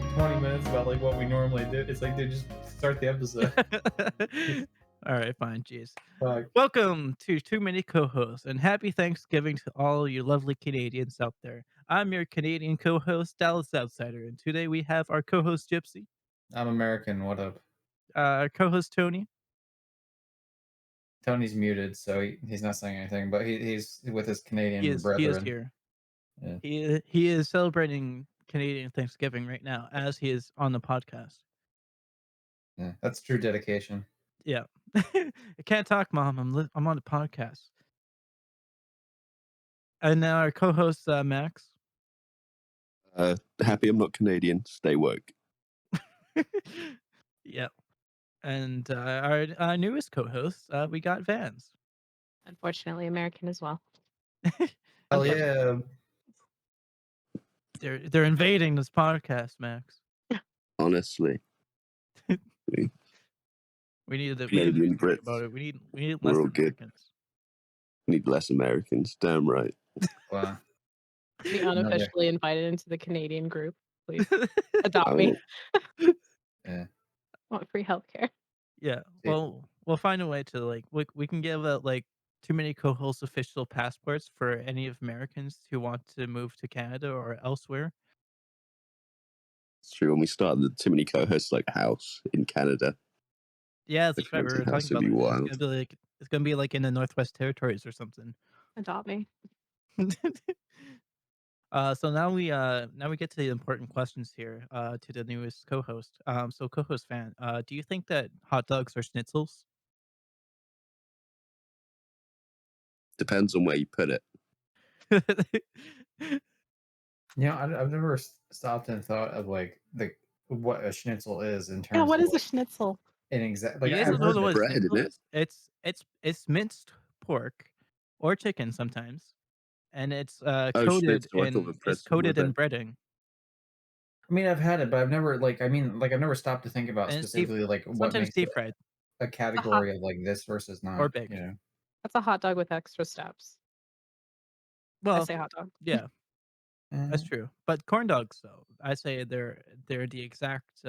like 20 minutes about like what we normally do. It's like they just start the episode. All right, fine. Jeez. Fuck. Welcome to Too Many Co-hosts, and happy Thanksgiving to all you lovely Canadians out there. I'm your Canadian co-host, Dallas Outsider, and today we have our co-host Gypsy, I'm American. What up? our co-host Tony. Tony's muted, so he's not saying anything, but he's with his He Canadian is brethren. here. Yeah. He is celebrating Canadian Thanksgiving right now as he is on the podcast. Yeah, that's true dedication. Yeah. I can't talk, Mom. I'm on the podcast. And now our co-host Max. Happy I'm not Canadian. Stay woke. Yep. And our newest co-host, we got Vans. Unfortunately, American as well. Hell yeah. They're invading this podcast, Max. Honestly, We need to Canadian think Brits. about it. We need We're less all good. Americans. Need less Americans. Damn right. Wow. Be unofficially invited into the Canadian group. Please I adopt me. mean, Yeah. Want free healthcare. Yeah. Well, we'll find a way to like we can give out like Too Many Co-hosts official passports for any of Americans who want to move to Canada or elsewhere. it's true. When we started the Too Many Co-hosts like house in Canada, Yeah, If that's right. you We went were to talking house, about it'd be it. wild. It's gonna be like in the Northwest Territories or something. Adopt me. So now we get to the important questions here. To the newest co-host. So co-host Fan, do you think that hot dogs are schnitzels? Depends on where you put it. You know, I've never stopped and thought of like what a schnitzel is in terms Yeah, what of is a schnitzel? an exact. Like You guys I've don't know heard what that. a bread, schnitzel isn't it? is? It's minced pork or chicken sometimes, and it's coated schnitzel. I thought in the pretzel was breading. I mean, I've had it, but I've never I've never stopped to think about And it's deep, specifically like what sometimes makes it deep fried a category of like this versus or not. baked. You know. That's a hot dog with extra steps. I Well, say hot dog. yeah, that's true. But corn dogs, though, I say they're the exact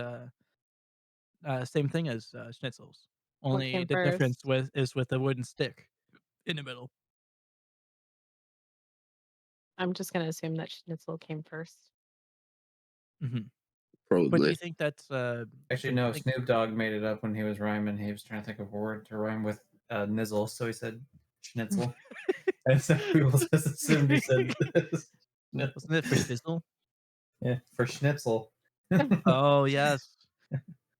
same thing as schnitzels. What Only came the difference first? is with a wooden stick in the middle. I'm just gonna assume that schnitzel came first. Hmm. Probably. But do you think that's Actually, no. Snoop Dogg made it up when he was rhyming. He was trying to think of a word to rhyme with nizzle, so he said schnitzel. And so people just assumed he said schnitzel. wasn't it for shizzle? Yeah, for schnitzel. Oh yes,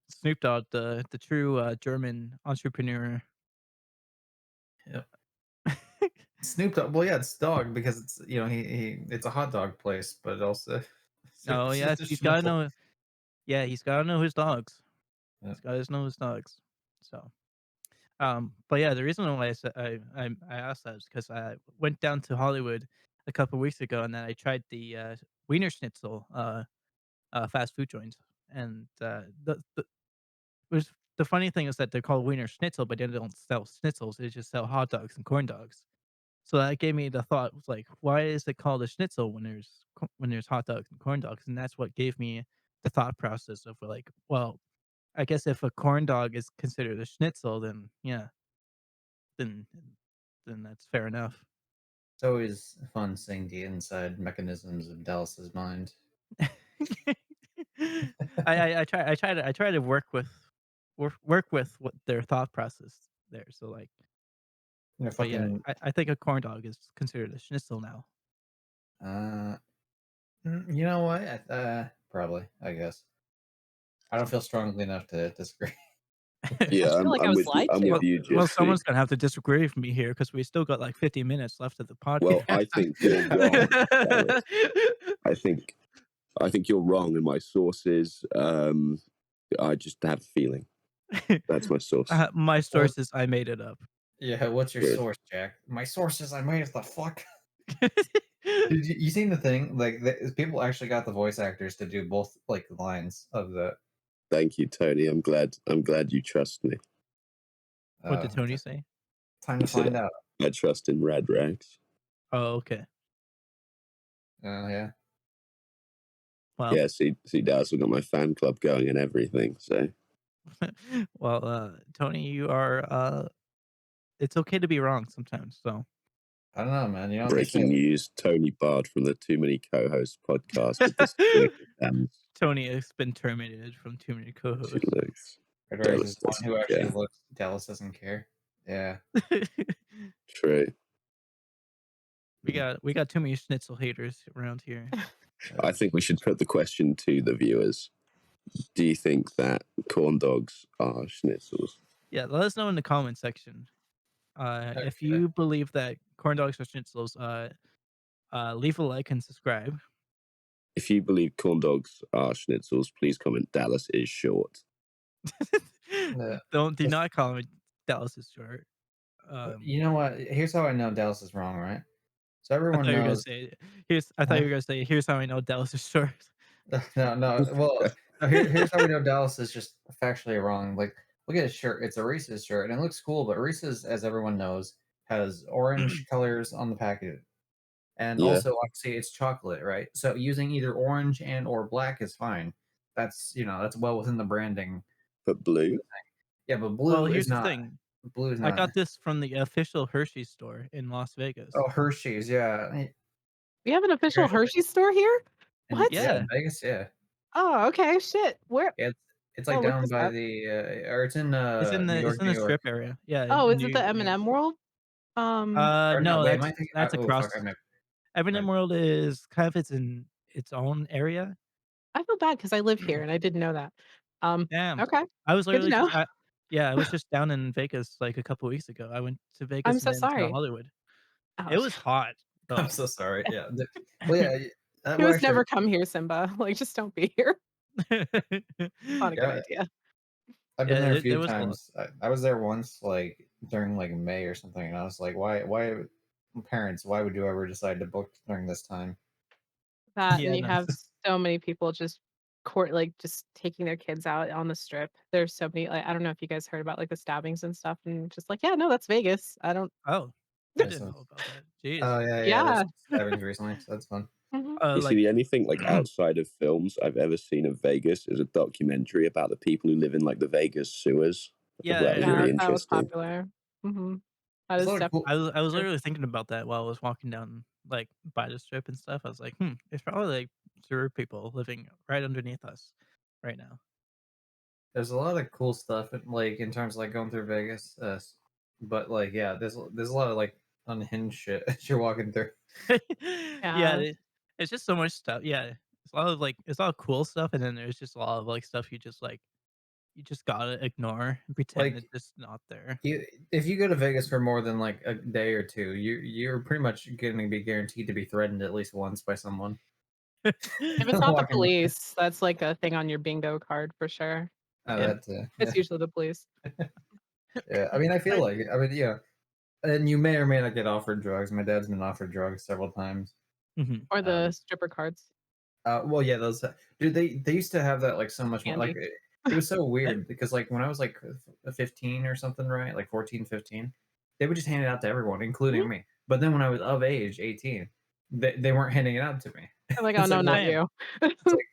Snoop Dogg, the true German entrepreneur. Yep. Snoop Dogg. Well, yeah, it's dog because it's it's a hot dog place, but also Oh it's yes, just a he's gotta schnitzel. know. Yeah, he's gotta know his dogs. Yep. He's gotta know his dogs. So, but yeah, the reason why I asked that is because I went down to Hollywood a couple weeks ago, and then I tried the Wiener Schnitzel fast food joint, and the was the funny thing is that they're called Wiener Schnitzel, but they don't sell schnitzels. They just sell hot dogs and corn dogs. So that gave me the thought, was like, why is it called a schnitzel when there's hot dogs and corn dogs? And that's what gave me the thought process of like, well, I guess if a corn dog is considered a schnitzel, then yeah, then then that's fair enough. It's always fun seeing the inside mechanisms of Dallas's mind. I try to work with what their thought process there. So like, You know, but yeah, fucking. I think a corn dog is considered a schnitzel now. You know what? Probably. I guess. I don't feel strongly enough to disagree. Yeah, I feel like I was lied I'm to. with you, Well, Gypsy. someone's gonna have to disagree with me here because we still got like 50 minutes left of the podcast. Well, I think you're wrong, Dallas. I think you're wrong, and my source is I just have a feeling. That's my source. My source is I made it up. Yeah, what's your Good. source, Jack? My source is I made it the fuck. Did you seen the thing? Like, people actually got the voice actors to do both like lines of the. Thank you, Tony. I'm glad you trust me. What did Tony say? Time to He said find out. I trust in Rad Rags. Oh, okay. Yeah. Well, Yeah, see, Dallas, we got my fan club going and everything. So well, Tony, you are. It's okay to be wrong sometimes. So I don't know, man. You know, they breaking say news: Tony barred from the Too Many Co-hosts podcast with this circumstance. Tony has been terminated from too many She co-hosts. looks. Red Rice Dallas is the one doesn't who actually care. looks. Dallas doesn't care. Yeah. True. we got too many schnitzel haters around here. I think we should put the question to the viewers. Do you think that corn dogs are schnitzels? Yeah, let us know in the comment section. If Okay. you believe that corn dogs are schnitzels, leave a like and subscribe. If you believe corn dogs are schnitzels, please comment Dallas is short. Yeah. Do not comment Dallas is short. You know what? Here's how I know Dallas is wrong, right? So I everyone thought you were gonna knows. say I thought you were gonna say here's how I know Dallas is short. No. Well, no, here's how we know Dallas is just factually wrong. Like, look at his shirt. It's a Reese's shirt, and it looks cool. But Reese's, as everyone knows, has orange colors on the package, and Yeah, also obviously it's chocolate, right? So using either orange and or black is fine. That's that's well within the branding. but blue. Yeah, but Well, blue is here's the not. thing. Blue is I not. got this from the official Hershey store in Las Vegas. Oh, Hershey's, yeah. We have an official Hershey store here? And What? yeah, Yeah, in Vegas, yeah. Oh, okay. Shit. Where? Yeah, it's like I'll look down this by up. the or it's in New it's York, in New the York. strip area. Yeah, Oh, in is it the New M&M World? Or no, no, wait, am I thinking that's oh fuck, across. I might Evan might World is kind of it's in its own area. I feel bad because I live here and I didn't know that. Damn, Okay. I was Good to literally know. just yeah, I was just down in Vegas like a couple weeks ago. I went to I'm Vegas and so then to sorry. Hollywood. Oh, It was hot I'm though. so sorry. Yeah. Well, yeah, you well must actually never come here, Simba. Like, just don't be here. Not a good yeah, idea. I've been Yeah, there a there few was a lot. times. I was there once like during like May or something and I was like, why parents, why would you ever decide to book during this time? That and Yeah, you no. have so many people just just taking their kids out on the strip. There's so many like I don't know if you guys heard about like the stabbings and stuff and just like, yeah, no, that's Vegas. I don't Oh, I Yeah, didn't so know about that. Jeez. oh yeah, there's yeah. some stabbings recently, so that's fun. Mhm. You see, Like the only thing like outside of films I've ever seen of Vegas is a documentary about the people who live in like the Vegas sewers. I thought yeah, that was yeah. really Yeah, that was interesting. popular. Mhm. That There's a is lot of definitely cool I was literally thinking about that while I was walking down like by the strip and stuff. I was like, there's probably like sewer people living right underneath us right now. there's a lot of cool stuff like in terms of like going through Vegas. But like yeah, there's a lot of like unhinged shit as you're walking through. Yeah, yeah. it's just so much stuff. Yeah, it's a lot of like it's all cool stuff, and then there's just a lot of like stuff you just gotta ignore and pretend Like it's just not there. you, if you go to Vegas for more than like a day or two, you're pretty much going to be guaranteed to be threatened at least once by someone If it's not the walking. police, that's like a thing on your bingo card for sure. Oh, Yeah. that It's usually the police. yeah. I mean, I feel I- like I mean yeah, and you may or may not get offered drugs. My dad's been offered drugs several times. Mhm. Or the Um, stripper cards. well, yeah, those dude. They used to have that like so much more. Like Candy. it was so I- weird because like when I was like 15 or something, right? Like 14, 15, they would just hand it out to everyone, including Mhm. me. But then when I was of age, 18, they weren't handing it out to me. I'm like, oh It's no, like not what? Damn. you. It's like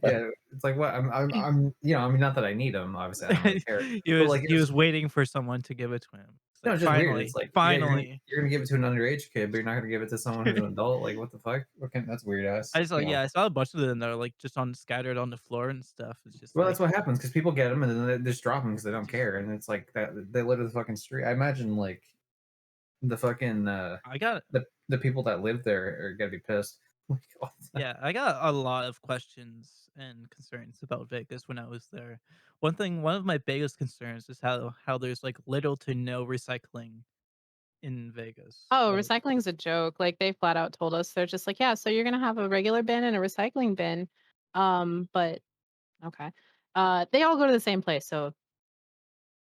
yeah. It's like what? I'm I mean, not that I need them. Obviously, I don't really care. But like He was waiting for someone to give it to him. It's no, like it's just weird. It's like, yeah, finally. you're gonna give it to an underage kid, but you're not gonna give it to someone who's an adult. Like, what the fuck? That's weird ass. I saw yeah, I saw a bunch of them that are like just on scattered on the floor and stuff. It's just Well, like that's what happens because people get them and then they just drop them because they don't care, and it's like that they live in the fucking street. I imagine like the fucking I got the people that live there are gonna be pissed. Like, all the time. yeah, I got a lot of questions and concerns about Vegas when I was there. One of my biggest concerns is how there's like little to no recycling in Vegas. Oh, Like recycling's a joke. Like they flat out told us they're just like, yeah, so you're gonna have a regular bin and a recycling bin. But okay. They all go to the same place, so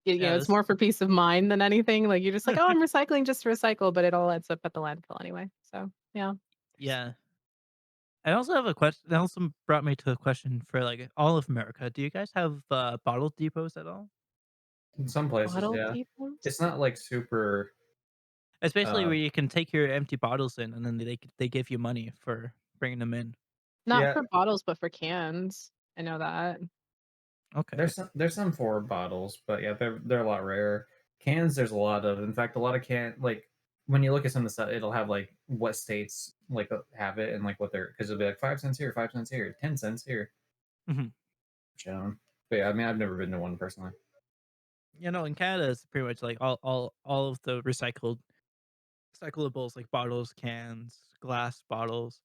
yeah, it's more for peace of mind than anything. Like you're just like, oh, I'm recycling just to recycle, but it all ends up at the landfill anyway. So yeah. yeah. I also have a question. That also brought me to a question for like all of America. Do you guys have bottle depots at all? In some places, Bottle yeah, depots? it's not like super. Especially Uh, where you can take your empty bottles in, and then they give you money for bringing them in. Not Yeah, for bottles, but for cans. I know that. Okay. there's some for bottles, but yeah, they're a lot rarer. Cans, there's a lot of. In fact, a lot of like when you look at some of the stuff, it'll have like what states like have it and like what they're because it'll be like 5 cents here, 5 cents here, 10 cents here. Mhm. But yeah, I mean, I've never been to one personally. You know, in Canada, it's pretty much like all of the recyclables like bottles, cans, glass bottles,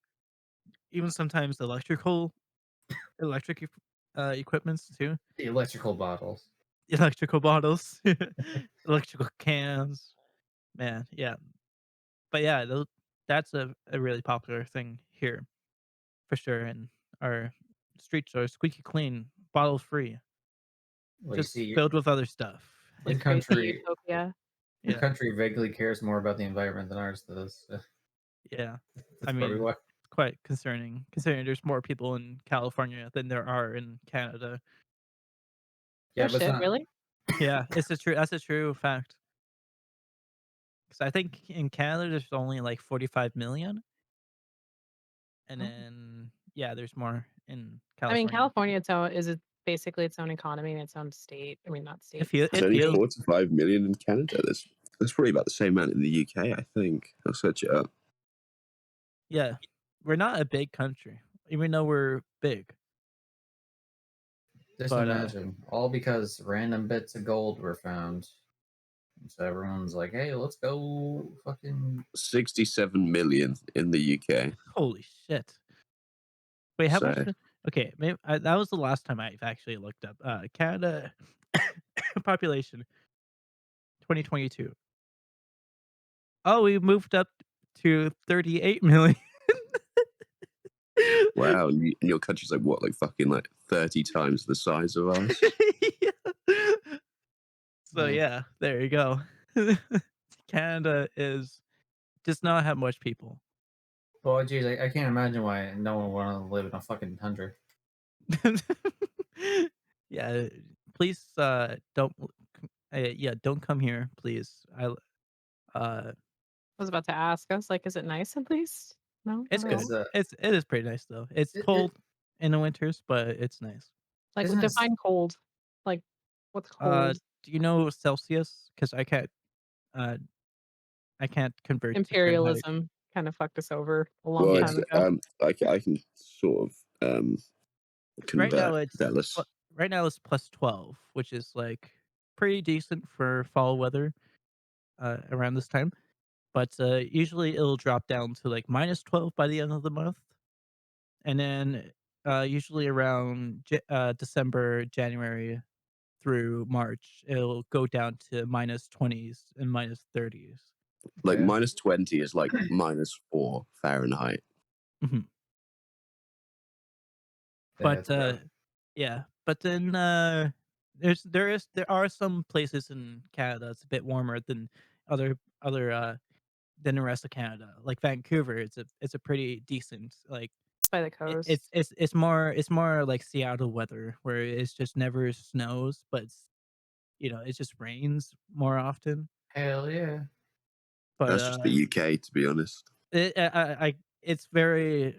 even sometimes electric equipments too. The electrical bottles. Electrical bottles, electrical cans. Man, yeah. But yeah, that's a really popular thing here for sure. And our streets are squeaky clean, bottle free, Well, you just see, filled with other stuff. your It's crazy country utopia. your Yeah, country vaguely cares more about the environment than ours does. So yeah. I that's probably mean, why. it's quite concerning considering there's more people in California than there are in Canada. Oh Yeah, but it's shit, not. really? Yeah, it's a true. That's a true fact. Because I think in Canada there's only like 45 million, and Oh. then yeah, there's more in I mean, California. California is it basically its own economy and its own state. I mean, not state. There's It only feels 45 million in Canada. That's probably about the same amount in the UK, I think. I'll search it up. yeah, we're not a big country, even though we're big. Just But imagine, all because random bits of gold were found. So everyone's like, "Hey, let's go fucking." 67 million in the UK. holy shit! Wait, how much? So Okay, maybe that was the last time I've actually looked up Canada population 2022. Oh, we moved up to 38 million. wow, and your country's like what, like fucking like 30 times the size of ours? Yeah. So Hmm. yeah, there you go. Canada is does not have much people. Well, geez, I can't imagine why no one would want to live in a fucking tundra. Yeah, please don't yeah, don't come here, please. Uh I was about to ask. I was like, is it nice at least? No, it's not at It's all. cool. It is pretty nice though. It's it cold in the winters, but it's nice. Like, isn't it define cold. Like, what's Uh cold? do you know Celsius? Cuz uh I can't convert to Fahrenheit. Imperialism kind of fucked us over a long Well, Yeah. it's time ago. I can sort of Right convert now it's Dallas. right now it's plus 12, which is like pretty decent for fall weather around this time. But usually it'll drop down to like minus 12 by the end of the month. And then usually around December, January through March, it'll go down to minus 20s and minus 30s. Like okay? minus 20 is like minus 4 Fahrenheit. Mhm. But That's rough. yeah, but then there are some places in Canada that's a bit warmer than other than the rest of Canada. Like Vancouver, it's a pretty decent like It's by the coast. it's more like Seattle weather where it's just never snows, but it just rains more often. Hell yeah. But That's just the UK, to be honest. it's very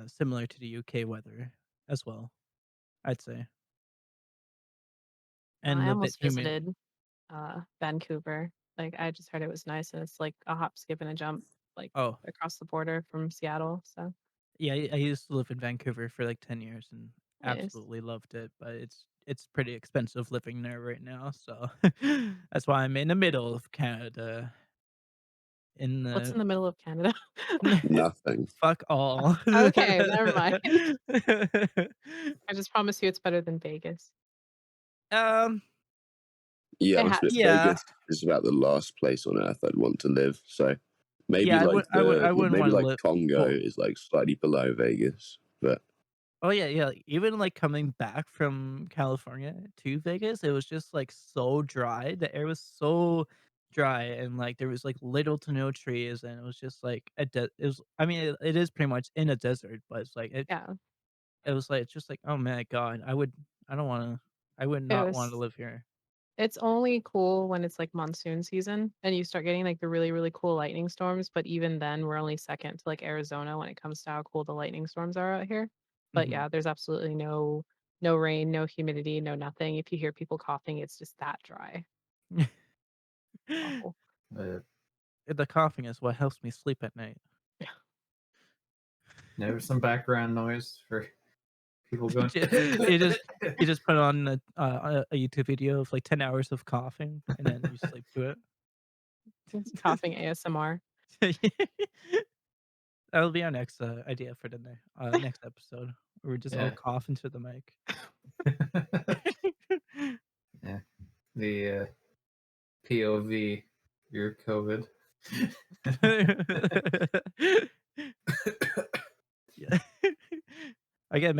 similar to the UK weather as well, I'd say, I and a bit almost humid. visited Vancouver. Like, I just heard it was nice, and it's like a hop, skip, and a jump, like Oh, across the border from Seattle. So yeah, I used to live in Vancouver for like 10 years and nice. absolutely loved it, but it's pretty expensive living there right now, so that's why I'm in the middle of Canada in What's the in the middle of Canada? Nothing. fuck all. Okay, never mind. I just promise you, it's better than Vegas. Um, Yeah, I It must has admit, to be. yeah. Vegas is about the last place on earth I'd want to live. So maybe Yeah, like I wouldn't maybe wanna like live Congo well is like slightly below Vegas, but oh, yeah, yeah, like, even, like, coming back from California to Vegas, it was just, like, so dry, the air was so dry, and, like, there was, like, little to no trees, and it was just, like, a de it was I mean, it is pretty much in a desert, but it's, like, Yeah, it was, like, just, like, "Oh my god, I would not it wanna was live here." It's only cool when it's like monsoon season and you start getting like the really, really cool lightning storms. But even then, we're only second to like Arizona when it comes to how cool the lightning storms are out here. But Mhm. yeah, there's absolutely no rain, no humidity, no nothing. If you hear people coughing, it's just that dry. Awful. Uh, The coughing is what helps me sleep at night. there's some background noise for people going. You you just you just put on a YouTube video of like 10 hours of coughing, and then you sleep to It's coughing ASMR. it. That'll be our next idea for the next episode. Where we just all Yeah. cough into the mic. Yeah. The POV, your COVID. Yeah. I gotta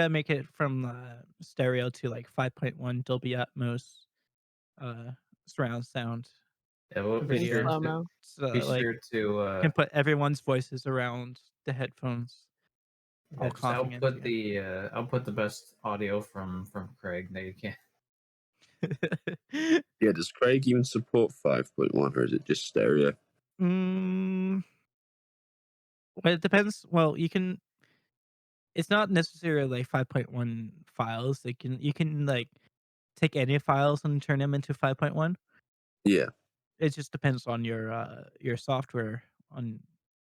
make it from stereo to like 5.1 Dolby Atmos uh surround sound Yeah, well, In video. slow-mo. So be like sure to can put everyone's voices around the headphones yeah, all just coughing into output the best audio from Craig that you can. you. Yeah, does Craig even support 5.1 or is it just stereo? mm, well, it depends. Well, you can. It's not necessarily like 5.1 files. You can like take any files and turn them into 5.1. Yeah, It just depends on your software on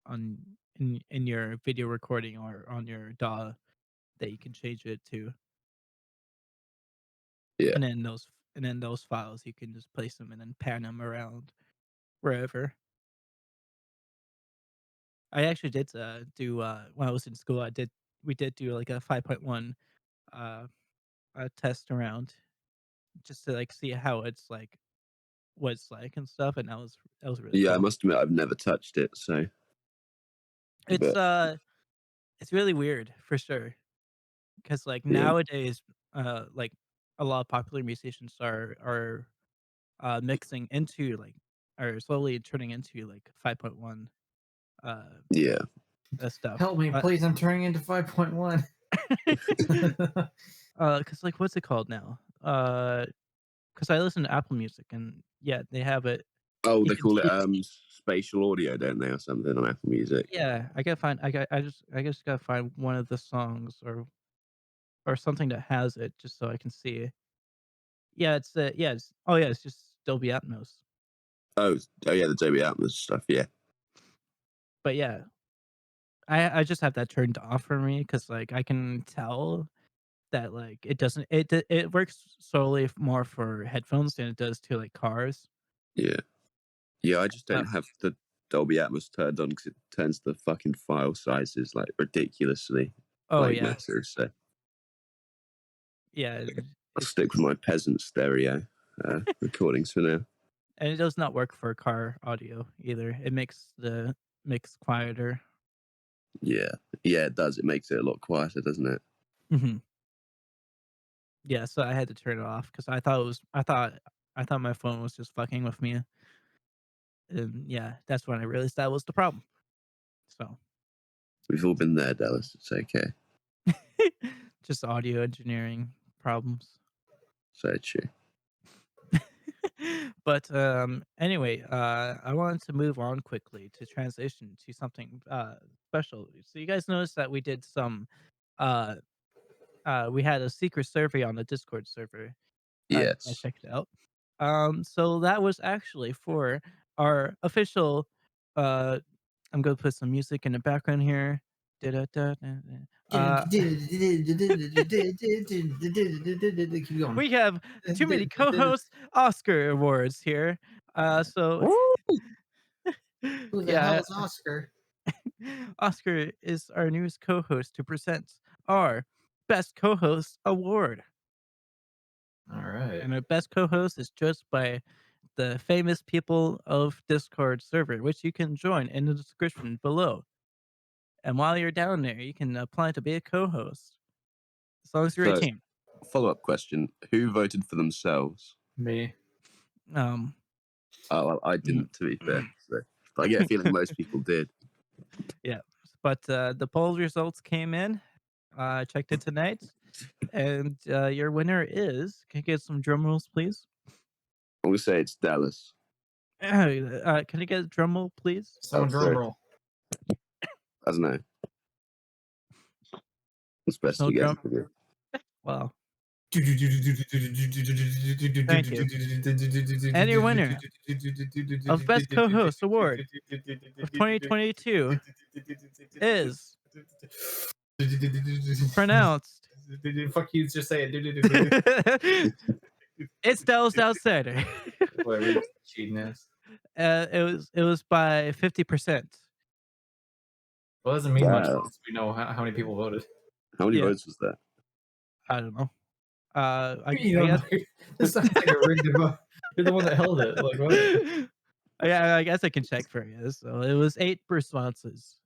on in your video recording or on your DAW that you can change it to. yeah. And then those files you can just place them and then pan them around wherever. I actually did do when I was in school. We did do like a 5.1 uh, test around just to like see how it's like what it's like and stuff, and that was really Yeah, I cool. must admit I've never touched it, so It's but uh it's really weird for sure because like yeah, nowadays like a lot of popular musicians are mixing into like or slowly turning into like 5.1 uh yeah. stuff. Help me, please! I'm turning into 5.1. Cause like what's it called now? Cause I listen to Apple Music and yeah, they have it. Oh, You they can call it choose. spatial audio, don't they, or something on Apple Music? Yeah, I gotta find. I just gotta find one of the songs or something that has it just so I can see. Yeah, it's just Dolby Atmos. Oh, oh yeah, the Dolby Atmos stuff. Yeah, But yeah, I just have that turned off for me because like I can tell that like it doesn't it works solely more for headphones than it does to like cars. yeah, yeah. I just Uh, don't have the Dolby Atmos turned on because it turns the fucking file sizes like ridiculously oh like yeah, massive. So yeah. I'll It's stick with my peasant stereo recordings for now. and it does not work for car audio either. It makes the mix quieter. Yeah, yeah, it does. It makes it a lot quieter, doesn't it? Hmm. Yeah, so I had to turn it off because I thought my phone was just fucking with me, and yeah, that's when I realized that was the problem. So, We've all been there, Dallas. It's okay. just audio engineering problems. So true. But anyway, I wanted to move on quickly to transition to something special. So you guys noticed that we did some uh we had a secret survey on the Discord server. I Yes. checked it out. So that was actually for our official. Uh, I'm gonna put some music in the background here. Da-da-da-da-da. Uh, Keep going. we have too many co-hosts Oscar awards here. So Woo! Who the hell yeah, is Oscar? Oscar is our newest co-host to present our best co-host award. All right. And our best co-host is judged by the famous people of Discord server, which you can join in the description below. And while you're down there, you can apply to be a co-host as long as you're So, 18. follow-up question: who voted for themselves? Me. Um, Oh, well, I mm, didn't, to be fair. So, but I get a feeling most people did. yeah, but the poll results came in. I checked it tonight, and your winner is. Can you get some drum rolls, please? I'm gonna say it's Dallas. Can I get a drum roll, please? Someone drum sorry. roll. I don't know. It's There's best no you guys drum. can do. Wow. Thank you. And your winner of Best Co-Host Award of 2022 is pronounced. Fuck you, just say it. It's Dallas Outsider. Whatever, cheating ass. It was by 50%. Well, it doesn't mean much Wow. once we know how many people voted. How many Yeah. votes was that? I don't know. I You don't guess. know. This sounds like a rigged vote. You're the one that held it. Like what? Yeah, I guess I can check for you. So it was 8 responses.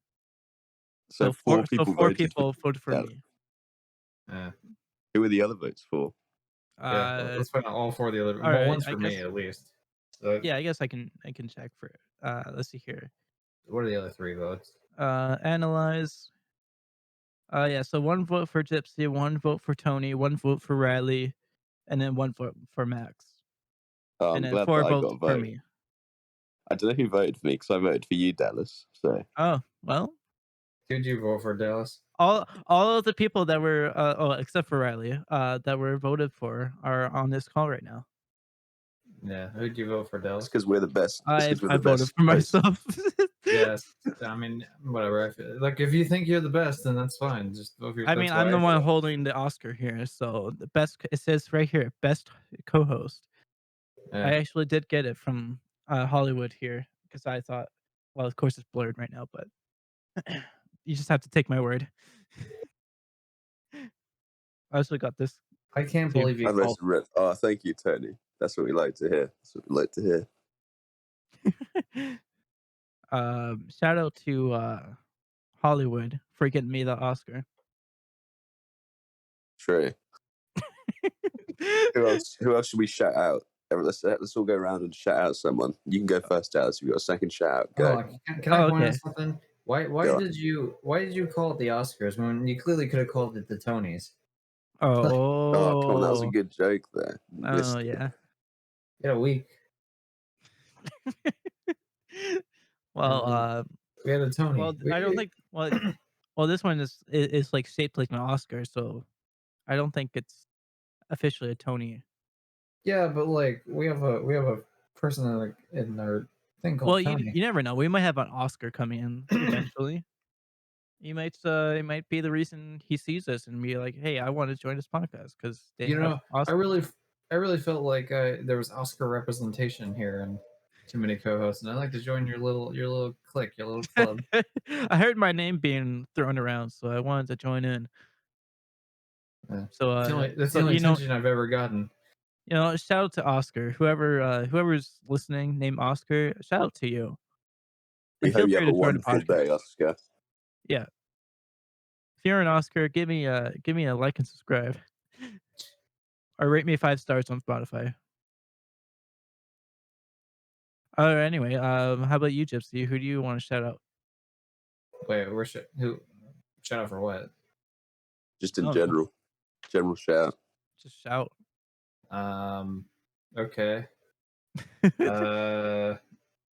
So four people four voted people voted for Dallas. me. Yeah. Who were the other votes for? Yeah, let's find out all 4 of the other. all Well, right, one's I for me guess- at least. So Yeah, I guess I can check for it. Let's see here. what are the other 3 votes? Analyze. Yeah, so 1 vote for Gypsy, 1 vote for Tony, 1 vote for Riley, and then 1 vote for Max. Oh, I'm And then glad 4 that I votes got a for vote. me. I don't know who voted for me because I voted for you, Dallas. So Oh, well, Who'd you vote for, Dallas? all of the people that were except for Riley, that were voted for are on this call right now. Yeah, who'd you vote for, it's Dallas? because we're the best. It's I 'cause we're I the voted best for hosts. myself. Yes, I mean, whatever. I feel like if you think you're the best, then that's fine. Just vote for yourself. I mean, I'm the one holding the Oscar here, so the best. It says right here, best co-host. Yeah. I actually did get it from Hollywood here because I thought, well, of course it's blurred right now, but you just have to take my word. I also got this. I can't too. believe you I'm called. Oh, thank you, Tony. That's what we like to hear. That's what we like to hear. Shout out to Hollywood for getting me the Oscar. True. Who else should we shout out? Let's all go around and shout out someone. You can go first, Dallas. If you've got a second shout out, go. Can I point okay. out something? Why Go on. did you call it the Oscars when you clearly could have called it the Tonys? Oh, come on, that was a good joke there. Oh yeah. You had a week. Well, We had a Tony. well, I don't think. Well, this one is like shaped like an Oscar, so I don't think it's officially a Tony. Yeah, but like we have a person like in our thing called Well, Tony. you never know. We might have an Oscar coming in eventually. It might be the reason he sees us and be like, "Hey, I want to join this podcast because they You have know, Oscar." I really felt like there was Oscar representation here and too many co-hosts, and I'd like to join your little clique, your little club. I heard my name being thrown around, so I wanted to join in. Yeah. So That's the so, only attention I've ever gotten. shout out to Oscar. Whoever's listening, named Oscar, shout out to you. We And feel hope you free have to a join the wonderful day, podcast. Oscar. Yeah. If you're an Oscar, give me a like and subscribe, or rate me 5 stars on Spotify. Anyway, how about you, Gypsy? Who do you want to shout out? Wait, who? Shout out for what? Just in Oh, general shout. Just shout. Okay.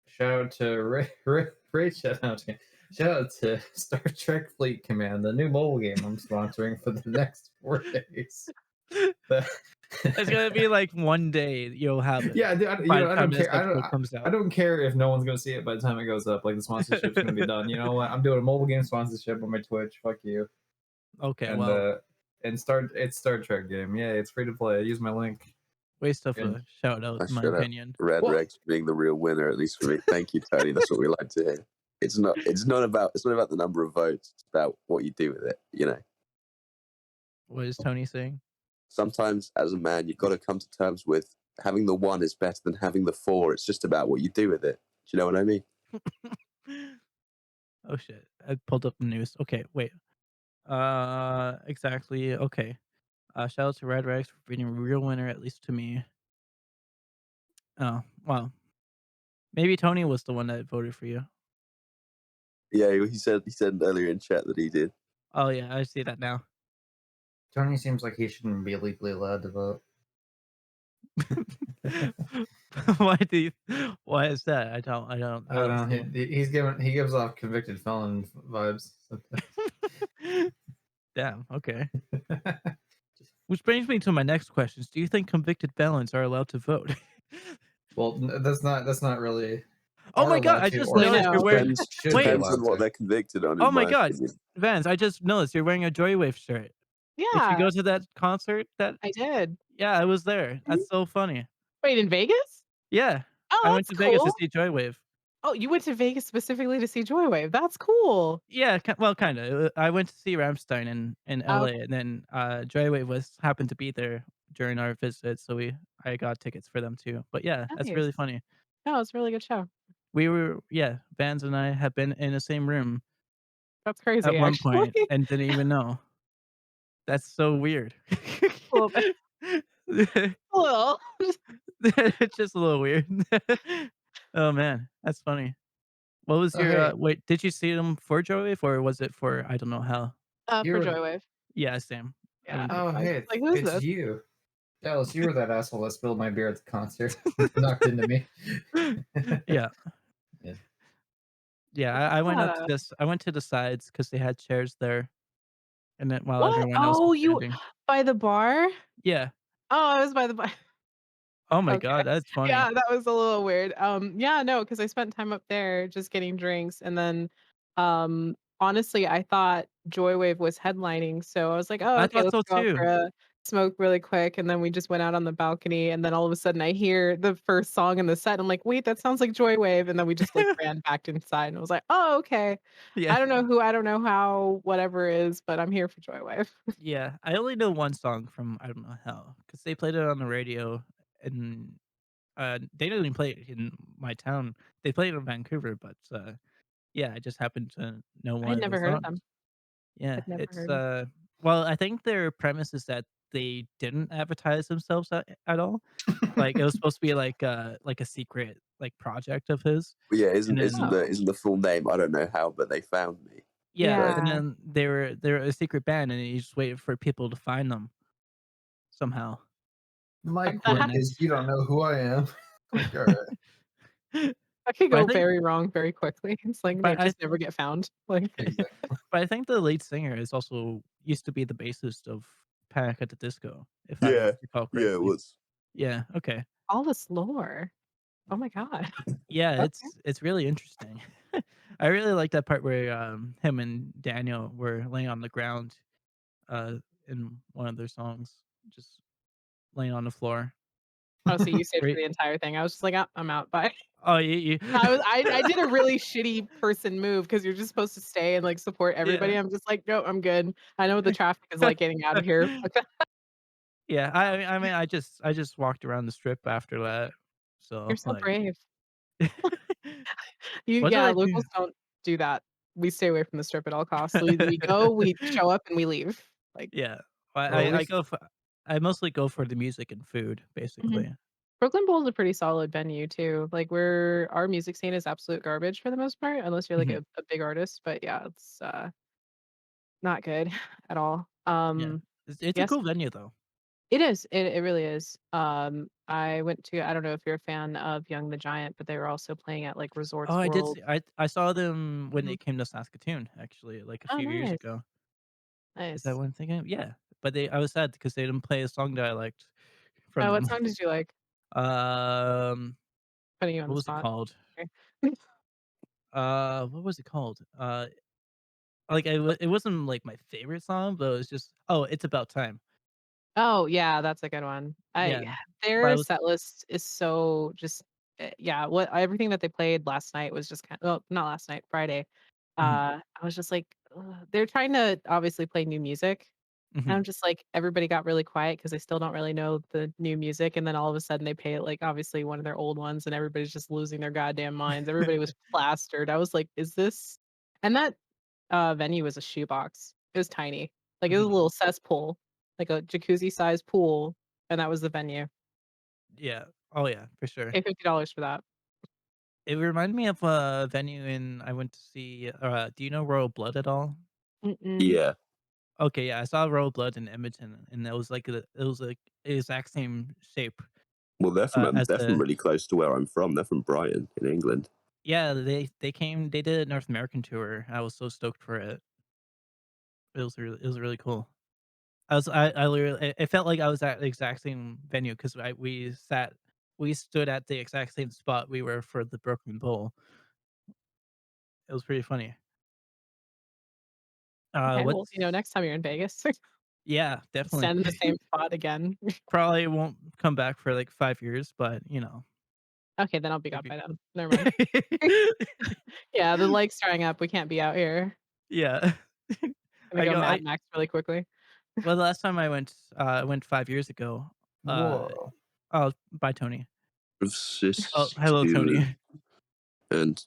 Shout out to Ray shout out to Star Trek Fleet Command, the new mobile game I'm sponsoring for the next 4 days. It's gonna be like one day you'll have it. Yeah, dude, By I the time don't this care. episode comes out. I don't care if no one's gonna see it by the time it goes up. Like the sponsorship's gonna be done. You know what? I'm doing a mobile game sponsorship on my Twitch. Fuck you. Okay, And well, it's Star Trek game. Yeah, it's free to play. Use my link. waste of and- a shout out, in my Shut up. opinion. Red Well- Rex being the real winner, at least for me. Thank you, Tony. That's what we like to hear. It's not about the number of votes. It's about what you do with it. You know. What is Tony saying? Sometimes, as a man, you've got to come to terms with having the 1 is better than having the 4. It's just about what you do with it. Do you know what I mean? Oh shit! I pulled up the news. Okay, wait. Exactly. Okay. Shout out to Red Rex for being a real winner, at least to me. Oh wow. Maybe Tony was the one that voted for you. Yeah, he said earlier in chat that he did. Oh yeah, I see that now. Tony seems like he shouldn't be legally allowed to vote. Why do you why is that? I I don't don't know. see. He gives off convicted felon vibes sometimes. Damn, okay. Which brings me to my next questions. Do you think convicted felons are allowed to vote? Well, that's not really Oh are my god, allowed I to just or I noticed you're know. should wearing should be wait. Depends on allowed what to. they're convicted on, Oh in my my god, opinion. Vance, I just noticed you're wearing a Joywave shirt. Did you Yeah, go to that concert? That I did. yeah, I was there. Mhm. That's so funny. Wait, in Vegas? Yeah, Oh, I went that's to Vegas to cool. see Joywave. Oh, you went to Vegas specifically to see Joywave. That's cool. Yeah, well, kinda. I went to see Rammstein in Oh, LA, and then, Joywave was happened to be there during our visit, so I got tickets for them too. But yeah, that's really nice. funny. No, it's a really good show. Yeah, Vans and I have been in the same room That's at crazy, one actually. point and didn't even know. That's so weird. A little bit. A little. It's just a little weird. Oh, man, that's funny. What was Oh, your, hey, wait, did you see them for Joey or was it for I don't know how? you For were. Joywave. Yeah, same. I Yeah. went to Oh, I was hey, just like, "Who is it's this?" you, Dallas. You were that asshole that spilled my beer at the concert, knocked into me. Yeah. Yeah. Yeah, Yeah. I went to the sides because they had chairs there, and then while What? everyone else Oh, was you standing. by the bar? Yeah. Oh, I was by the bar. Oh my Okay. god, that's funny. Yeah, that was a little weird. Yeah, no, because I spent time up there just getting drinks, and then, honestly, I thought Joywave was headlining, so I was like, "Oh, I okay, thought let's so go out too. for a smoke really quick," and then we just went out on the balcony, and then all of a sudden I hear the first song in the set, I'm like, "Wait, that sounds like Joywave," and then we just, like, ran back inside, and I was like, "Oh, okay. Yeah. I don't know how, whatever is, but I'm here for Joywave." Yeah, I only know one song from I don't know how because they played it on the radio, and, they didn't even play it in my town. They played it in Vancouver, but, yeah, I just happened to know one I'd of the never heard of songs. them. Yeah, I'd never it's, heard of well, I think their premise is that they didn't advertise themselves at all. Like, it was supposed to be like a secret, like, project of his, But yeah, and then Oh. isn't the full name? I don't know how, but they found me. yeah, But and Yeah. then they were a secret band, and he just waited for people to find them somehow, My That that and quirk hap is that's you don't know who I am. Like, all right, that could but I go think very wrong very quickly. It's like they but I just never get found. Like, exactly. but I think the lead singer is also used to be the bassist of Panic at the Disco, if I yeah, recall yeah, it correctly. was. Yeah, okay. all this lore. Oh my god. Yeah, Okay. it's really interesting. I really like that part where, him and Daniel were laying on the ground, uh, in one of their songs, just laying on the floor. Oh, so you stayed for Right? the entire thing. I was just like, "Oh, I'm out, bye." Oh, you I did a really shitty person move because 'cause you're just supposed to stay and, like, support yeah. everybody. I'm just like, "No, I'm good. I know what the traffic is like getting out of here." Yeah, I mean, I just walked around the strip after that, You're so, so like brave. what did Yeah, I do? locals don't do that. We stay away from the strip at all costs. We go, we show up, and we leave. Like, Yeah. Well, at I least go for I mostly go for the music and food, mhm. basically. Brooklyn Bowl is a pretty solid venue too. Like our music scene is absolute garbage for the most part, unless you're like Mhm. a big artist. But yeah, it's not good at all. Yeah. It's a Yes, cool venue, though. it is. It really is. I went to I don't know if you're a fan of Young the Giant, but they were also playing at like Oh, Resorts I did World. see I saw them when Mhm. they came to Saskatoon, actually, like, a Oh, few years nice, ago. Is that nice. what I'm thinking of? Yeah. But I was sad because they didn't play a song that I liked from Oh, what them. song did you like? Um, Putting you on what the was it spot. called? Okay. What was it called? Like, it wasn't, like, my favorite song, but it was just oh, It's About Time. Oh, yeah, that's a good one. Yeah. But I Their was set list is so just yeah, what everything that they played last night was just well, not last night, Friday. mhm, I was just like, "Ugh." They're trying to obviously play new music, and mhm. I'm just like, everybody got really quiet because they still don't really know the new music, and then all of a sudden they play, like, obviously one of their old ones, and everybody's just losing their goddamn minds. Everybody was plastered. I was like, "Is this" and that venue was a shoebox. It was tiny. Like, it was a Mhm. little cesspool, like a jacuzzi-sized pool, and that was the venue. Yeah. Oh, yeah, for sure. Paid $50 for that. It reminded me of a venue in I went to see, do you know Royal Blood at all? Mm-mm. Yeah, Okay, yeah, I saw Royal Blood in Edmonton, and it was like it was like exact same shape, Well, as they're from the really close to where I'm from. They're from Brighton in England. yeah, they did a North American tour. I was so stoked for it. It was really cool. I literally it felt like I was at the exact same venue because we stood at the exact same spot we were for the Brooklyn Bowl. It was pretty funny. Okay, well, What's next time you're in Vegas, Yeah, definitely. stand in the same spot again. Probably won't come back for like 5 years, but, Okay, then I'll be gone maybe. by then. Never mind. Yeah, the lake's drying up. We can't be out here. Yeah. Gonna I go go Mad I Max really quickly. Well, the last time I went 5 years ago. Uh, Whoa. oh, bye, Tony. Of Oh, cysts, hello, tumors, Tony. and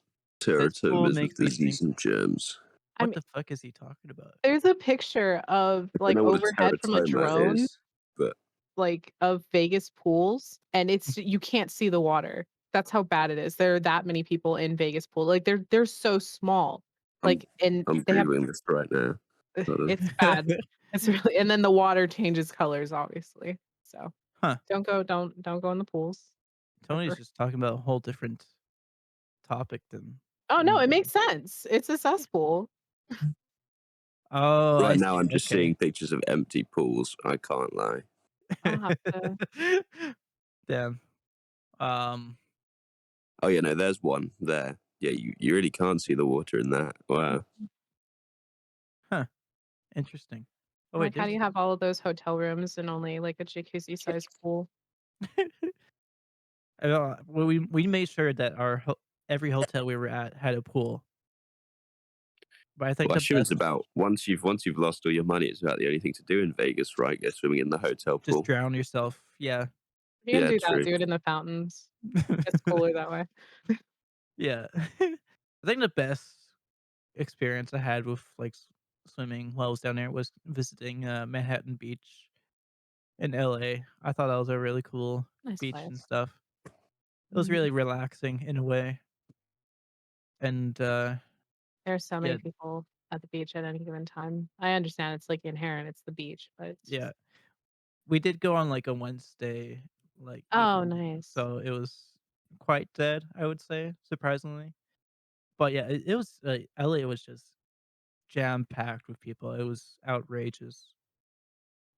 This pool teratomas with makes me think, disease and germs. I what mean, the fuck is he talking about? there's a picture of, I don't like, know what a overhead from a teratoma drone, is, but like, of Vegas pools, and you can't see the water. That's how bad it is. There are that many people in Vegas pool. Like, they're so small. I'm Like, and I'm they have googling this right now. Hold on. it's bad. It's really and then the water changes colors, obviously. So, Huh. don't go in the pools Tony's ever. just talking about a whole different topic than Oh, no, it anything. makes sense. It's a cesspool. Oh, I Right now, see, I'm just okay. seeing pictures of empty pools. I can't lie. I'll have to Damn. Um, Oh yeah, no, there's one there. Yeah, you really can't see the water in that. Wow. huh, interesting. Oh, like, wait, how do there's you have all of those hotel rooms and only, like, a jacuzzi-sized pool? well, we made sure that every hotel we were at had a pool, but I think Well, I the assume it's best about once you've lost all your money, it's about the only thing to do in Vegas, right? Go swimming in the hotel just pool. drown yourself, yeah. If you're gonna Yeah, do that, true. do it in the fountains. It's cooler that way. Yeah. I think the best experience I had with, like, swimming while I was down there was visiting, Manhattan Beach in LA. I thought that was a really cool Nice beach and place. stuff. It was Mhm. really relaxing in a way, and, There are so many yeah, people at the beach at any given time. I understand it's, like, inherent, it's the beach, but it's yeah. just We did go on, like, a Wednesday, like, oh, evening, nice. so it was quite dead, I would say, surprisingly. But, yeah, it was, LA was just jam-packed with people. It was outrageous.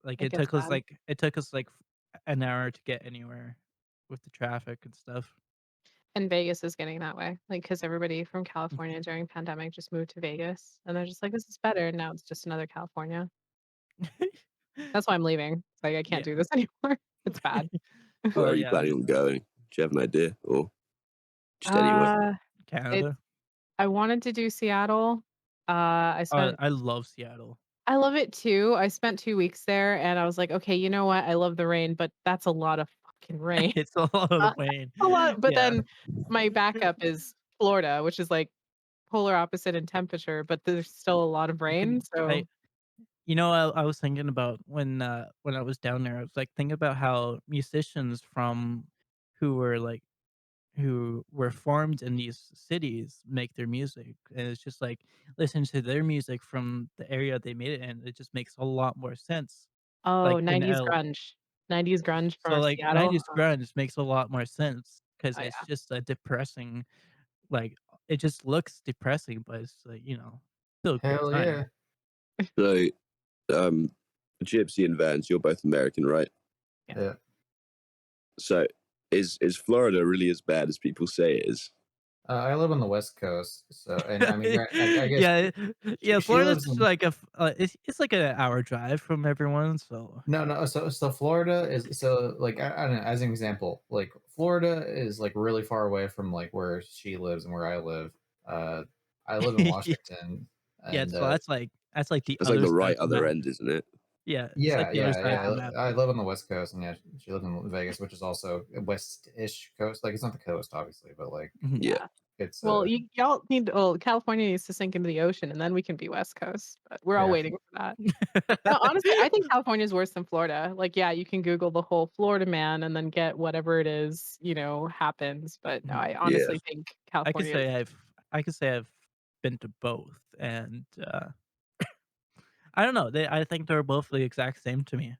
Like, It gets bad. it took us, like, an hour to get anywhere with the traffic and stuff. And Vegas is getting that way, like, because everybody from California during pandemic just moved to Vegas, and they're just like, "This is better," and now it's just another California. That's why I'm leaving. It's like, I can't Yeah. do this anymore. It's bad. Where Oh, are you yeah, planning on going? Do you have an idea, or just anywhere? Uh, it's Canada. I wanted to do Seattle. I spent I love Seattle. I love it too. I spent 2 weeks there, and I was like, "Okay, you know what? I love the rain, but that's a lot of fucking rain." It's a lot Uh, of rain. a lot but Yeah. then my backup is Florida, which is, like, polar opposite in temperature, but there's still a lot of I can rain, I so I was thinking about when I was down there, I was, like, thinking about how musicians from who were, like who were formed in these cities make their music, and it's just, like, listening to their music from the area they made it in, it just makes a lot more sense. oh, Like, in 90s L grunge. 90s grunge So, from like, Seattle. 90s grunge makes a lot more sense because Oh, it's yeah. just a depressing, like, it just looks depressing, but it's, like, still a great Hell time. yeah. So, um, Gypsy and Vans, you're both American, right? Yeah. Yeah. So, is Florida really as bad as people say it is? I live on the West Coast, so and I mean, I guess Yeah, yeah, she Florida's lives in like it's like an hour drive from everyone, so no. So Florida is so like I don't know. As an example, like Florida is like really far away from like where she lives and where I live. Uh, I live in yeah, Washington, and so that's like the It's like other the side right of the other map. end, isn't it? Yeah, it's like yeah, the other yeah, side of yeah. the map. I live on the West Coast, and yeah, she lives in Vegas, which is also a west-ish coast. Like it's not the coast, obviously, but like Mhm. Yeah. Yeah. it's Well, y'all need well, California needs to sink into the ocean, and then we can be West Coast, but we're all yeah. waiting for that. No, honestly, I think California is worse than Florida. Like, yeah, you can Google the whole Florida man and then get whatever it is, happens, but no, Mhm. I Yeah. honestly think I could California is say I could say I've been to both, and, I don't know, I think they're both the exact same to me.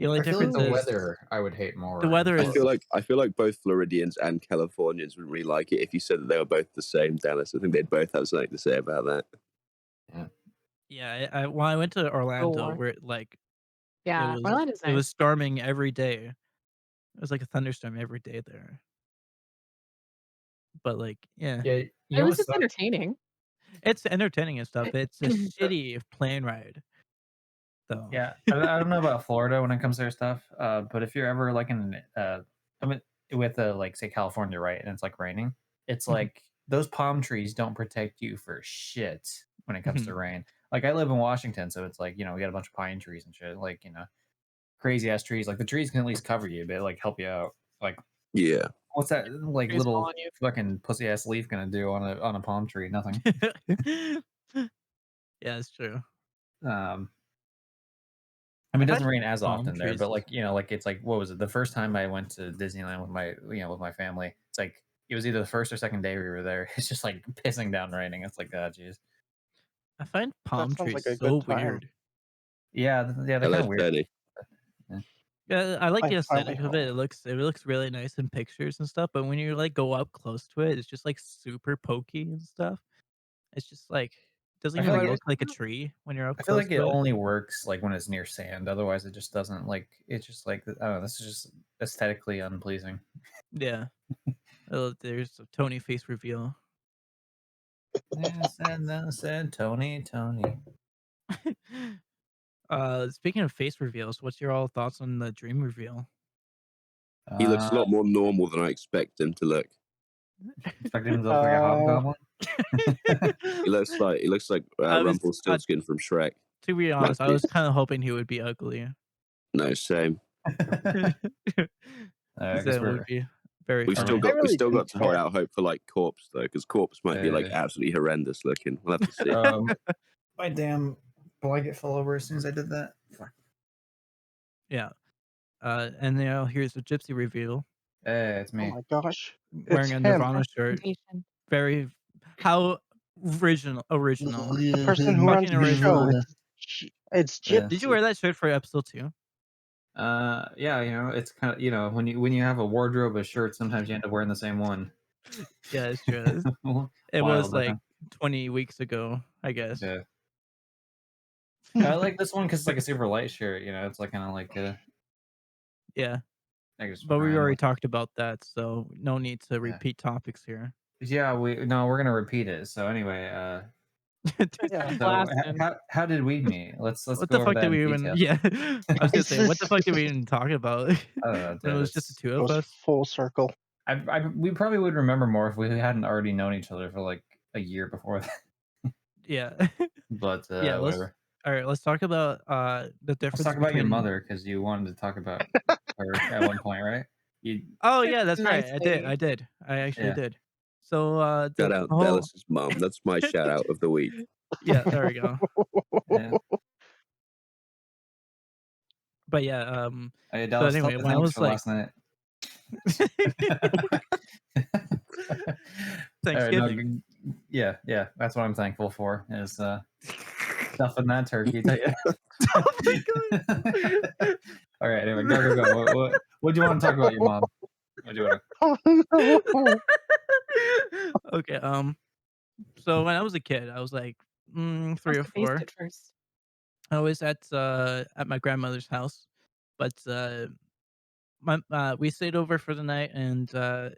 The only I feel like difference the is weather I would hate the more in weather is I feel like both Floridians and Californians would really like it if you said that they were both the same, Dallas. I think they'd both have something to say about that. yeah. yeah, I when I went to Go Orlando, war. where, like, it Yeah, was Orlando's it was nice. storming every day. It was like a thunderstorm every day there. But, like, yeah, Yeah, you At know least what it's sucks? entertaining. it's entertaining and stuff. It's a Uh, shitty plane ride, though. yeah, I don't know about Florida when it comes to their stuff, but if you're ever like I mean, with like say California, right, and it's like raining, it's Mhm, like those palm trees don't protect you for shit when it comes to mhm. rain. Like I live in Washington, so it's like we got a bunch of pine trees and shit, like crazy ass trees. Like the trees can at least cover you, but like help you out. Like Yeah. what's that like Trees fall little on you. fucking pussy ass leaf gonna do on a palm tree? Nothing. Yeah, it's true. Um, I mean, I it doesn't find rain as palm often there, trees but is like like it's like what was it? The first time I went to Disneyland with my with my family, it's like it was either the first or second day we were there. It's just like pissing down raining. It's like oh jeez. I find That palm sounds trees like a good so time. weird. Yeah, yeah, they're kind Hello, of weird. Tony. Yeah. Yeah, I like I the finally aesthetic of it. home. It looks really nice in pictures and stuff, but when you, like, go up close to it, it's just, like, super pokey and stuff. It's just, like, doesn't I feel even like What is look it. like a that? tree when you're up I feel close like it to it. only works like when it's near sand. Otherwise, it just doesn't like. It's just like I don't know. This is just aesthetically unpleasing. Yeah. Oh, there's a Tony face reveal. No, said Tony, Tony. Speaking of face reveals, what's your all thoughts on the dream reveal? He looks a Uh, lot more normal than I expect him to look. expect him to look like a Uh, hobgoblin. He looks like I was Rumpelstiltskin from Shrek. to be honest, I Lucky. was kinda hoping he would be ugly. No, same. I 'Cause guess that would be very We've are still we? funny. I got really didn't to hold care. out hope for like Corpse though, because Corpse might be like absolutely horrendous looking. We'll have to see. My damn blanket fell over as soon as I did that. Fuck. Yeah. And now here's the Gypsy reveal, Hey, it's Oh me. my gosh, it's wearing a him. Nirvana shirt. Representation. Very how original. The person who runs Fucking the show. original. It's Yeah. Did you Gypsy. wear that shirt for episode 2? Yeah, it's kind of when you have a wardrobe of shirts, sometimes you end up wearing the same one. Yeah, it's true. It was, Wild, like, huh? 20 weeks ago, I guess. Yeah. I like this one because it's like a super light shirt. It's like kind of like Yeah, I guess but we around already with. talked about that, so no need to Yeah. repeat topics here. Yeah, we're gonna repeat it. So anyway, Just Yeah. started so blasting. how did we meet? Let's What go the over fuck that did in we even detail. yeah, I was gonna It's say, what the fuck just did we even talk about I don't know, when it dude. was just the It's 2 of goes us? full circle. we probably would remember more if we hadn't already known each other for like a year before that. Yeah. But Yeah, whatever. alright, let's talk about, the Let's difference talk about your between mother because you wanted to talk about her at one point, right? You Oh, It's yeah, a that's nice right, lady. I did, I actually yeah did. So, Shout the out whole Dallas's mum. That's my shout out of the week. Yeah, there we go. yeah. But yeah, Hey so Dallas, tell anyway, me when I thanks was for like last night. All right, no, Thanksgiving. yeah, that's what I'm thankful for is stuffing that turkey. Tell you. Oh my god. All right, anyway, go. What do you want to talk about your mom? What do you want Oh no! Okay, so when I was a kid, I was like, 3 Must or have faced 4. it first. I was at my grandmother's house, but, we stayed over for the night, and,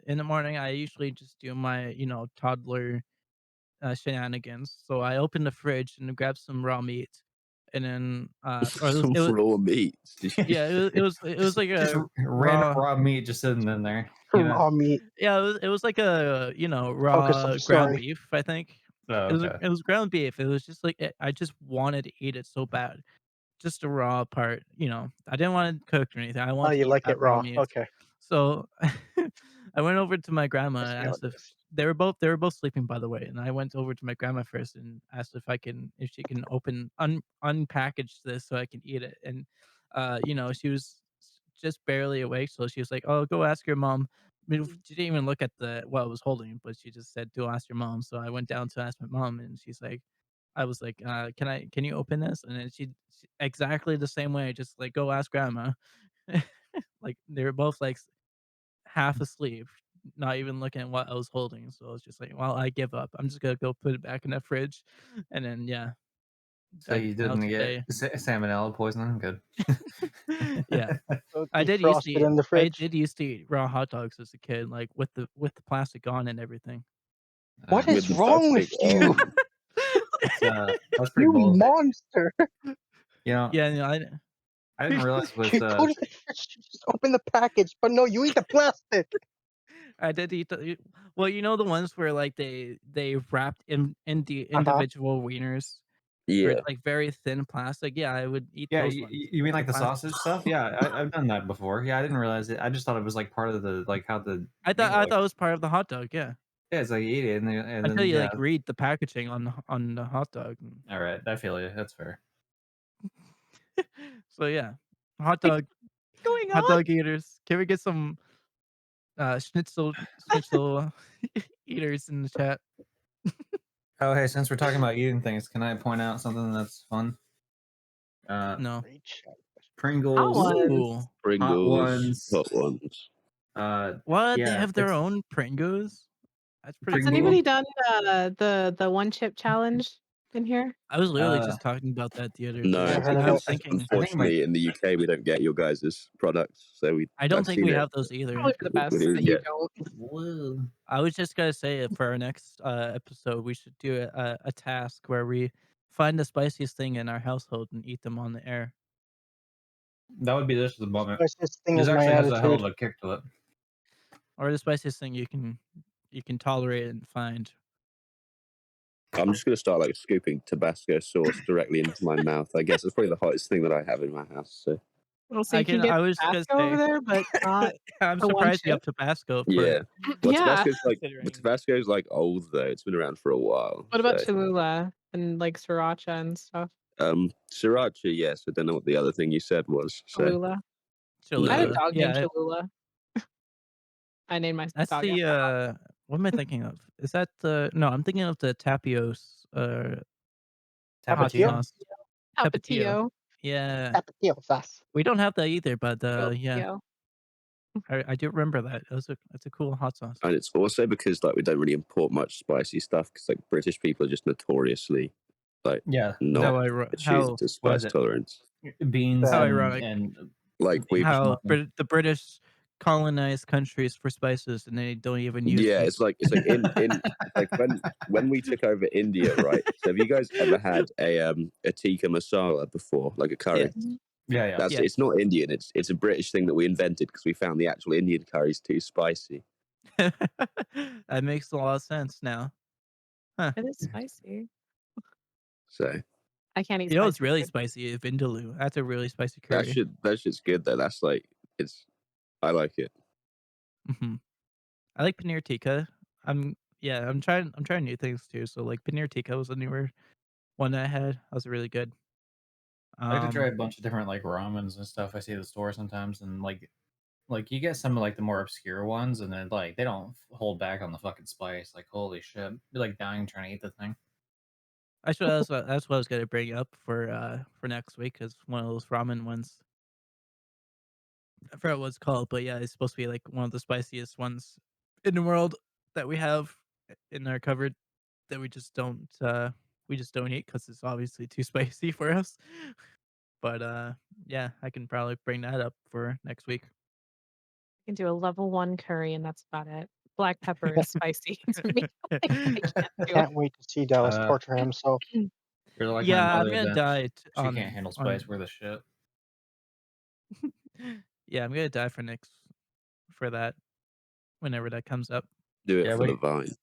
in the morning, I usually just do my, toddler, shenanigans. So I opened the fridge and grabbed some raw meat, and then, or Some raw meat. to? yeah, it was like Just a random raw raw meat just sitting in there. Raw meat. yeah, it was like a, Focus on raw the ground story. beef, I think. Oh, okay. It was ground beef. It was just like I just wanted to eat it so bad. Just the raw part, I didn't want it cooked or anything. I Oh, wanted to you eat like that it raw raw? meat. Okay, So I went over to my grandma I and see how asked it if is. they were both sleeping, by the way, and I went over to my grandma first and asked if she can unpackage this so I can eat it. And she was just barely awake, so she was like, "Oh, go ask your mom." I mean, Mm. she didn't even look at what I was holding, but she just said, "Go ask your mom." So I went down to ask my mom, and she's like, I was like, can you open this?" And then she exactly the same way, just like, "Go ask grandma." Like, they were both, like, half asleep, not even looking at what I was holding, so I was just like, "Well, I give up. I'm just gonna go put it back in the fridge." And then, yeah, So you now didn't get today salmonella poisoning? Good. yeah. So defrosted in the I fridge. did used to eat raw hot dogs as a kid, like, with the plastic on and everything. What with is the wrong with plastic you? on. That's pretty You bullshit. monster! You know, Yeah, no, I didn't realize with You go to the fridge, you just open the package, but no, you eat the plastic. I did eat well, you know the ones where, like, they wrapped in the Uh-huh. individual wieners where Yeah, it's, like, very thin plastic? Yeah, I would eat yeah, those ones you mean with the like the plastic. sausage stuff? Yeah, I've done that before. Yeah, I didn't realize it. I just thought it was like part of the like how the meat I looked. thought it was part of the hot dog, yeah. Yeah, it's like you eat it and Until then you, yeah. like, read the packaging on the hot dog, and All right, I feel you. That's fair. so, yeah. Hot Like, dog what's going hot on? dog eaters. Can we get some, schnitzel eaters in the chat? Oh, hey, since we're talking about eating things, can I point out something that's fun? Uh, No. Reach. Hot Pringles, Ooh. ones. hot Pringles, ones. hot ones. What? They Yeah, have their it's own Pringles? That's pretty Has cool. anybody Pringle. done the one chip challenge in here? I was literally Uh, just talking about that the other No, day. Never heard of I it. was thinking I think my unfortunately, in the UK, we don't get your guys' products, so I don't I've think seen we it. have those either. Probably for the best that you Yeah, don't. whoa. I was just gonna say for our next, episode, we should do a task where we find the spiciest thing in our household and eat them on the air. That would be this at the moment. Spiciest thing This is my actually has a hell of attitude. a kick to it. Or the spiciest thing you can tolerate and find. I'm just gonna start like scooping Tabasco sauce directly into my mouth. I guess it's probably the hottest thing that I have in my house. So Well, so you can get I was just gonna Tabasco over say there, but not I'm the one surprised you chip. have Tabasco for it, yeah, well, Yeah. considering Tabasco's like old though. It's been around for a while. What about So Cholula and like sriracha and stuff? sriracha, yes. I don't know what the other thing you said was. So Cholula. I had a no, Cholula. dog named Yeah, Cholula. I named my that's dog the, after what am I thinking of? Is that the no, I'm thinking of the Tapios, hot Tapatio? Tapatio. sauce. Tapatio. Tapatio. Yeah. Tapatio sauce. We don't have that either, but, yeah, Tapatio. I do remember that. That's a cool hot sauce. and it's also because like we don't really import much spicy stuff because like British people are just notoriously like Yeah, not attuned How to what is spice it? tolerance. Beans how Bad. ironic and Like we've English how muffin. The British colonized countries for spices, and they don't even use Yeah, them. it's like in like when we took over India, right? So have you guys ever had a tikka masala before, like a curry? Yes. Mhm. Yeah, yeah. That's Yes. it's not Indian. It's a British thing that we invented because we found the actual Indian curries too spicy. That makes a lot of sense now. Huh. It is spicy. So I can't eat You know it's spicy really food. spicy? Vindaloo. That's a really spicy that curry. shit's good though. That's like it's I like it. Mhm. I like paneer tikka. I'm trying new things too, so, like, paneer tikka was a newer one that I had. That was really good. I like to try Um, a bunch of different like ramens and stuff I see at the store sometimes, and like you get some of like the more obscure ones, and then like they don't hold back on the fucking spice. Like holy shit, you're like dying trying to eat the thing. that's what I was gonna bring up for next week, is one of those ramen ones. I forgot what it's called, but yeah, it's supposed to be like one of the spiciest ones in the world that we have in our cupboard that we just don't eat because it's obviously too spicy for us. But yeah, I can probably bring that up for next week. I can do a level 1 curry and that's about it. Black pepper is spicy to me. Like, I can't do Can't wait to see Dallas Uh, torture himself. it. you're like my Yeah, I'm mother gonna that die she can't handle spice on worth a shit. yeah, I'm gonna die for that whenever that comes up. Do it Yeah, for the vine.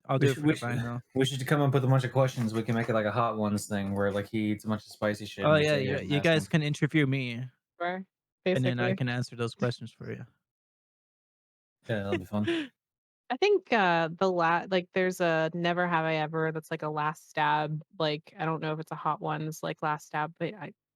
I'll we do it should for we the should vine though. we should come up with a bunch of questions. We can make it like a hot ones thing where like he eats a bunch of spicy shit Oh and we yeah, sit here and you ask him. guys can interview me, Sure, and then I basically. can answer those questions for you. Yeah, that'll be fun. I think, like, there's a Never Have I Ever that's like a last stab, like, I don't know if it's a hot ones, like, last stab, but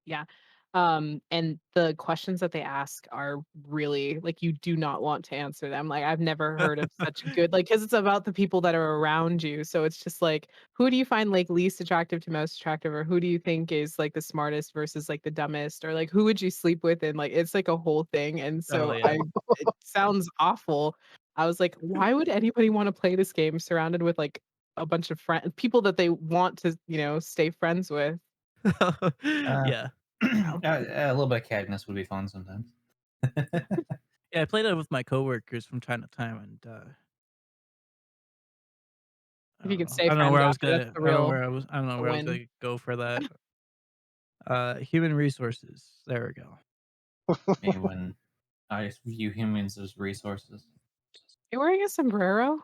yeah. And the questions that they ask are really like you do not want to answer them. Like I've never heard of such good like because it's about the people that are around you. So it's just like who do you find like least attractive to most attractive, or who do you think is like the smartest versus like the dumbest, or like who would you sleep with? And like it's like a whole thing. And Oh so yeah. it sounds awful. I was like, why would anybody want to play this game surrounded with like a bunch of friends, people that they want to, stay friends with? Uh, Yeah. Oh, a little bit of Cadmus would be fun sometimes. Yeah, I played it with my coworkers from time to time, and I if you don't could know. stay I don't know friends where I was after, that's gonna. the I don't know real where I was. I don't know the where I was win. gonna go for that. Human resources. There we go. Me when I view humans as resources. You're wearing a sombrero?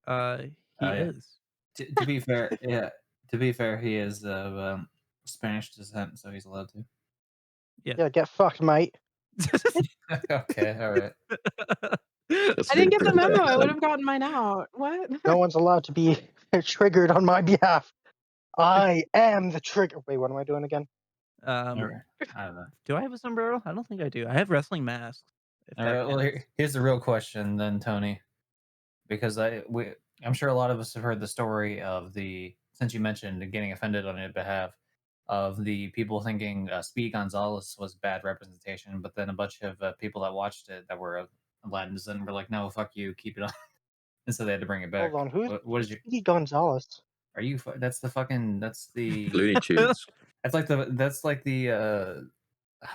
Uh, he Yeah. is. To be fair, yeah. To be fair, he is of Spanish descent, so he's allowed to. Yeah. Yeah, get fucked, mate. Okay, all right. That's I didn't really get the good memo. I would accent. have gotten mine out. What? No one's allowed to be triggered on my behalf. I am the trigger. Wait, what am I doing again? All um, right. I don't know. do I have a sombrero? I don't think I do. I have wrestling masks. If All that right. Well, counts. here's the real question then, Tony, because I'm sure a lot of us have heard the story of the since you mentioned getting offended on your behalf of the people thinking Speedy Gonzalez was bad representation, but then a bunch of people that watched it that were of Latin descent were like, "No, fuck you, keep it on," and so they had to bring it Hold back. on, who's What is your? Speedy Gonzalez? Are you? That's the fucking. Looney Tunes. That's like the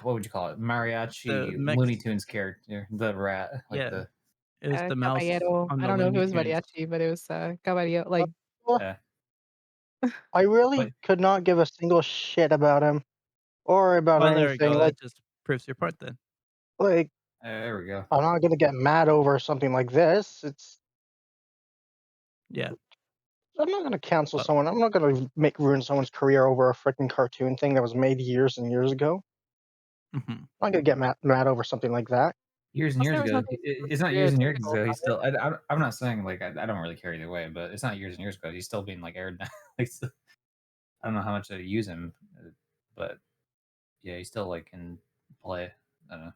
what would you call it? The Mariachi Looney Mex. Tunes character, the rat, like Yeah, the it was the mouse Caballero. on I the don't know if it Looney was Tunes. mariachi, but it was caballero. Like Well, yeah. I But really could not give a single shit about him or about Well, there we anything. go. That just proves your point then. Like there we go. I'm not gonna get mad over something like this. Yeah. I'm not gonna cancel Well, someone. I'm not gonna ruin someone's career over a freaking cartoon thing that was made years and years ago. mhm. I'm not gonna get mad over something like that. Years and plus years there was ago, nothing it's not years and years stereotypical ago. about He's it. still. I'm not saying like I don't really care either way, but it's not years and years ago. He's still being like aired now. like, I don't know how much they use him, but yeah, he still like can play. I don't know.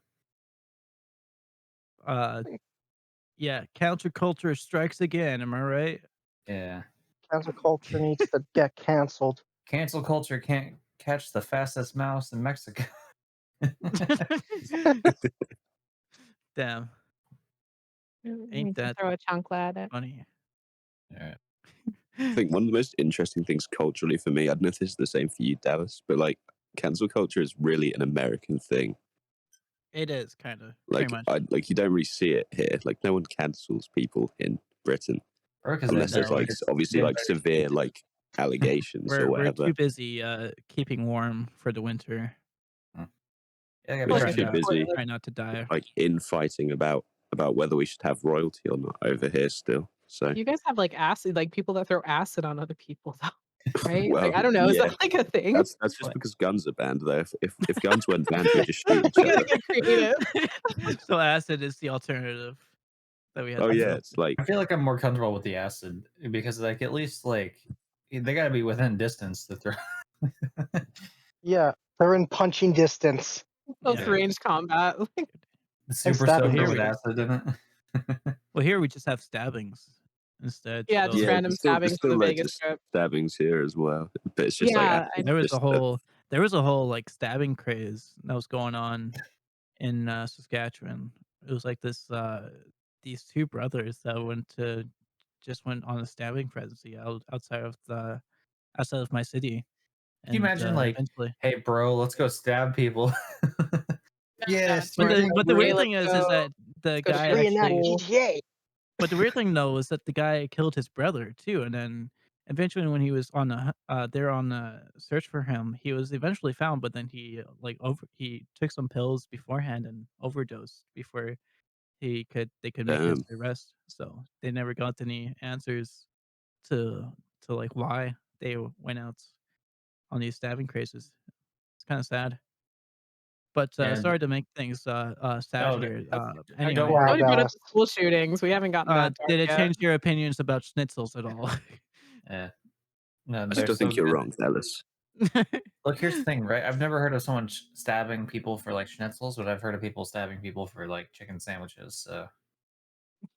Uh, yeah. Counterculture strikes again. Am I right? Yeah, Cancel culture needs to get canceled. cancel culture can't catch the fastest mouse in Mexico. Damn. You Ain't can that throw a chancla at it. funny? All right. I think one of the most interesting things culturally for me, I don't know if this is the same for you, Dallas, but like cancel culture is really an American thing. It is kind of pretty Like much. you don't really see it here. Like no one cancels people in Britain Or because unless there's No, like obviously like severe like allegations or we're whatever. too busy keeping warm for the winter. Yeah, I gotta be We're Like just it's trying too to. busy important. Try not to die. like infighting about whether we should have royalty or not over here still. So You guys have like acid, like people that throw acid on other people, though, right? well, Like I don't know, is yeah, that like a thing? that's just What? because guns are banned though. If guns weren't banned, we'd just shoot each We gotta other. get creative. So acid is the alternative that we had Oh to yeah, go. it's like I feel like I'm more comfortable with the acid because, like, at least like they gotta be within distance to throw. Yeah, they're in punching distance. Close Yeah. range combat. Like, The And super stabbing soaker here with we distance. acid in it. Well, here we just have stabbings instead. yeah, just So yeah, random there's stabbings from still the loads Vegas of Strip. stabbings here as well, but it's just like Yeah, I acid, there was a just whole like stabbing craze that was going on in Saskatchewan. It was like this these two brothers that went on a stabbing frenzy outside of my city, Can you and imagine, like, eventually. hey, bro, let's go stab people? yeah, yes, But you smart the move. but the Hey, weird bro. thing is that the Go to guy church reenact actually. school. GTA. But the weird thing though is that the guy killed his brother too, and then eventually when he was on there on the search for him, he was eventually found, but then he took some pills beforehand and overdosed before they could make his damn. arrest. So they never got any answers to like why they went out on these stabbing crazes. It's kind of sad. But Yeah. sorry to make things sad No, here. don't Anyway, worry. Yeah, Somebody brought up Dallas. the school shootings. We haven't gotten that dark did it yet. change your opinions about schnitzels at all? Yeah. No, I they're still so think you're good. wrong, Dallas. Look, here's the thing, right? I've never heard of someone stabbing people for like schnitzels, but I've heard of people stabbing people for like chicken sandwiches. So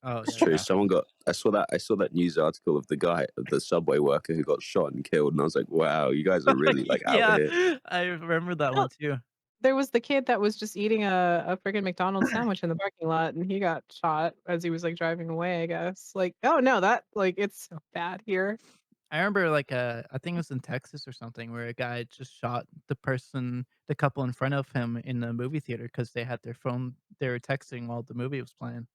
Oh It's yeah, true. no. Someone got. I saw that news article of the subway worker who got shot and killed, and I was like, wow, you guys are really like out Yeah, here. I remember that No, one too. there was the kid that was just eating a freaking McDonald's sandwich in the parking lot, and he got shot as he was, like, driving away, I guess. Like, oh, no, that like, it's so bad here. I remember like I think it was in Texas or something where a guy just shot the couple in front of him in the movie theater because they were texting while the movie was playing.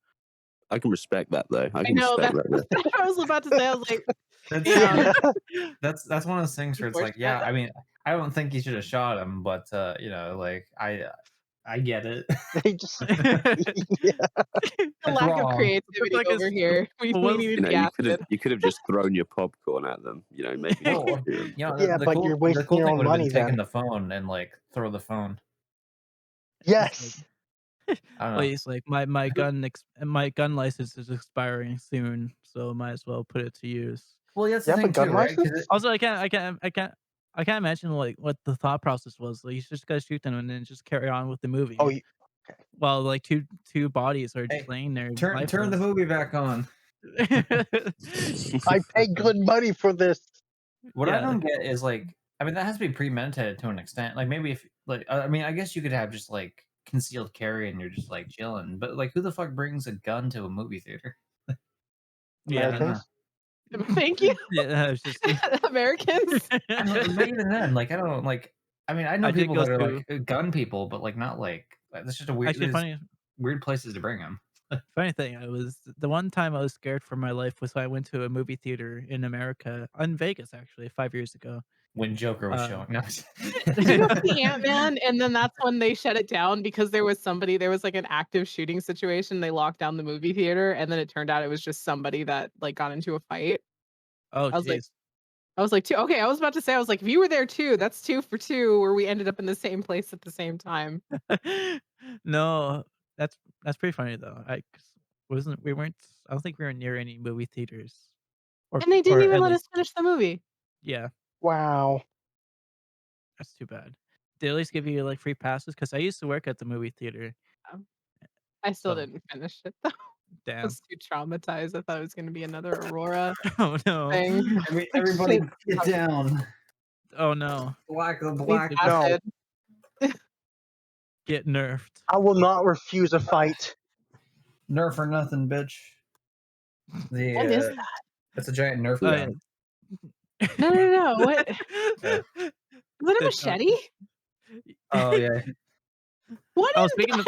I can respect that though. I I can know respect that that. Though. I was about to say, I was like, that's "Damn, Yeah. that's one of those things where it's like, yeah, unfortunate." I mean, I don't think you should have shot him, but like I get it. They just yeah. The It's lack of wrong. It's creativity like over here. We was You needed know, the acid. you could have just thrown your popcorn at them. You know, maybe not Well, shoot 'em. Yeah, but you're the wasting cool your thing own would have been money taking then. the phone and like throw the phone. it's like Yes. I don't well, know. he's like my gun license is expiring soon, so might as well put it to use. Well, that's You the have a thing too, gun right? Because license? Also, I can't imagine like what the thought process was. Like, you just gotta shoot them and then just carry on with the Oh, movie you okay. while like two bodies are just hey, laying there turn the lifeless. movie back on. I paid good money for this. What I Yeah. don't get is like, I mean, that has to be premeditated to an extent. Like maybe if like, I mean, I guess you could have just like concealed carry and you're just like chilling, but like, who the fuck brings a gun to a movie theater? I Yeah. don't know. Americans? Thank you, Yeah, I was just Americans. I don't, but even then, like, I don't like. I mean, I know I did people go that are like to gun people, but like not like that's just a weird. actually There's weird places to bring them. funny thing, I was the one time I was scared for my life was when I went to a movie theater in America, in Vegas actually 5 years ago. When Joker was Uh showing. No. Did you go see Ant-Man? And then that's when they shut it down because there was like an active shooting situation. They locked down the movie theater, and then it turned out it was just somebody that like got into a fight. oh I was like jeez. I was like, "2." Okay, I was about to say, I was like, "If you were there too, that's 2 for 2 where we ended up in the same place at the same time." No, that's pretty funny though. I 'cause wasn't we weren't I don't think we were near any movie theaters And they didn't or even at let us least finish the movie. yeah, Wow. that's too bad. They at least give you like free passes because I used to work at the movie theater, Um, I still so didn't finish it though. I damn. was too traumatized. I thought it was gonna be another Aurora Oh no. thing. Everybody get down. Oh no. Black the Needs black. No. acid. Get nerfed. I will not refuse a fight. Nerf or nothing, bitch. The What is it's a giant Nerf Oh gun. yeah. No, no, no, what? Yeah. Is it a That's not machete? Oh yeah. What Oh, is that?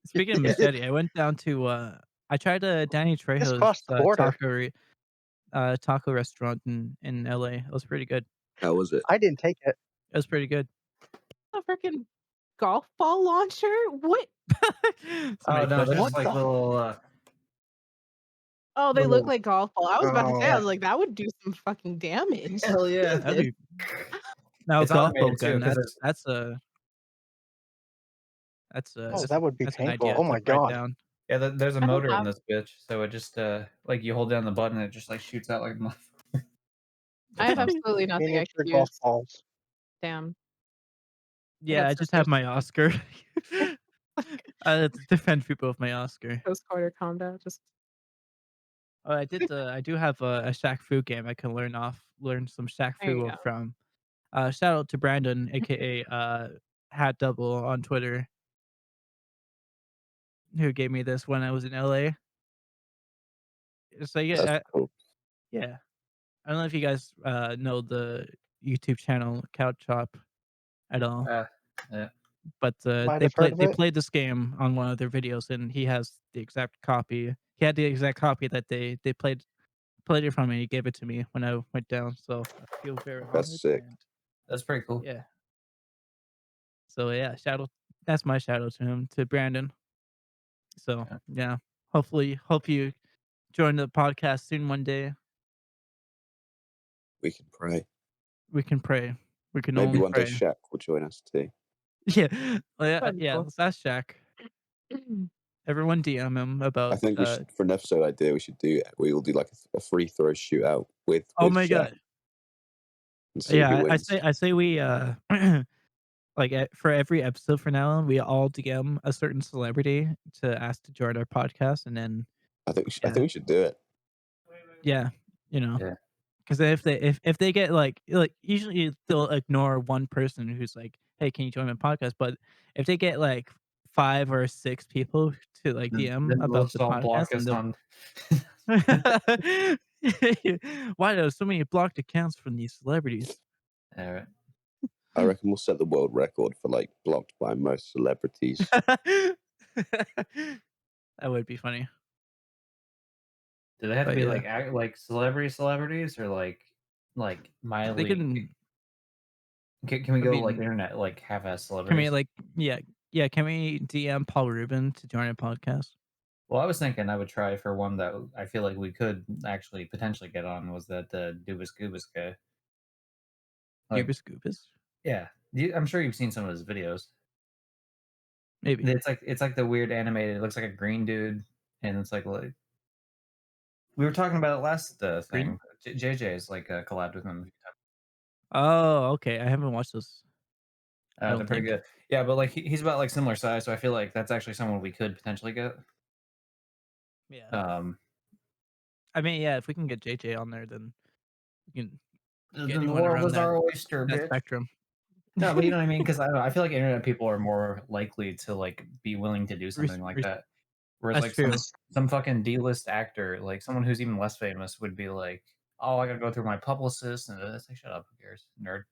speaking of Yeah. machete, I went down to I tried Danny Just Trejo's crossed the border. taco restaurant in LA. It was pretty good. How was it? I didn't take it. It was pretty good. A freaking golf ball launcher? What? Oh Somebody no, killed they're him. just What like the Oh, they look little. like golf ball. I was about to say, I Oh. was like, that would do some fucking damage. Hell yeah. That'd be now It's golf ball automated too gun. because Oh, that would be that's an painful. idea Oh to my write god. down. there's a I don't motor in have this bitch, so it just like you hold down the button, and it just like shoots out like. I It's have fun. absolutely nothing I Miniature could golf use. balls. Damn. I Yeah, got I just have scissors. my Oscar. I had to defend people with my Oscar. Close quarter combat. Just Oh, I do have a Shaq Fu game I can learn some Shaq there you Fu go. from. Shout out to Brandon, aka Hat Double on Twitter, who gave me this when I was in LA. So That's yeah, cool. yeah. I don't know if you guys know the YouTube channel Couch Chop at all, Yeah. but Might have heard of they it. played this game on one of their videos, and he has the exact copy. He had the exact copy that they played it from me. He gave it to me when I went down, so I feel very That's honored. sick. And That's pretty cool. yeah, so yeah, shout out. That's my shout out to him, to Brandon. So Yeah. yeah, hope you join the podcast soon one day. We can pray. We can pray. We can Maybe only one day pray. Shaq will join us too. Yeah, well, yeah, That'd be yeah. cool. Let's ask Shaq. Everyone DM him I about. think we should, for an episode idea, we all do like a free throw shootout with Oh my Shaq. god, and see who Yeah, I wins. say I say we like for every episode from now on, we all DM a certain celebrity to ask to join our podcast, and then I yeah, think we should do it. yeah, you know, Yeah. because if they get like usually they'll ignore one person who's like, hey, can you join my podcast? But if they get like 5 or 6 people to like DM Then they'll about the just all block podcast, and us they'll on. why are so many blocked accounts from these celebrities? All right. I reckon we'll set the world record for like blocked by most celebrities. That would be funny. Do they have to But be yeah, like celebrities or like they mildly? can. Can we I go like mean, internet like half-ass can we celebrities? like yeah? Can we DM Paul Rubin to join a podcast? Well, I was thinking I would try for one that I feel like we could actually potentially get on was that Dubas Goobus guy. Like, Cubus Goobus? yeah, I'm sure you've seen some of his videos. Maybe. It's like the weird animated. It looks like a green dude, and it's like we were talking about it last Green? thing. JJ's like collabed with him. Oh, okay. I haven't watched those. I They're don't pretty think. good. Yeah, but like he's about like similar size, so I feel like that's actually someone we could potentially get. Yeah. Um, I mean, yeah. If we can get JJ on there, then we can get then the anyone world around is our oyster, that bitch. spectrum. No, but you know what I mean? Because I don't know, I feel like internet people are more likely to like be willing to do Res- something like res- that. Whereas That's like true. some fucking D-list actor, like someone who's even less famous, would be like, "Oh, I gotta go through my publicist," and it's like, "Shut up, who cares, nerd?"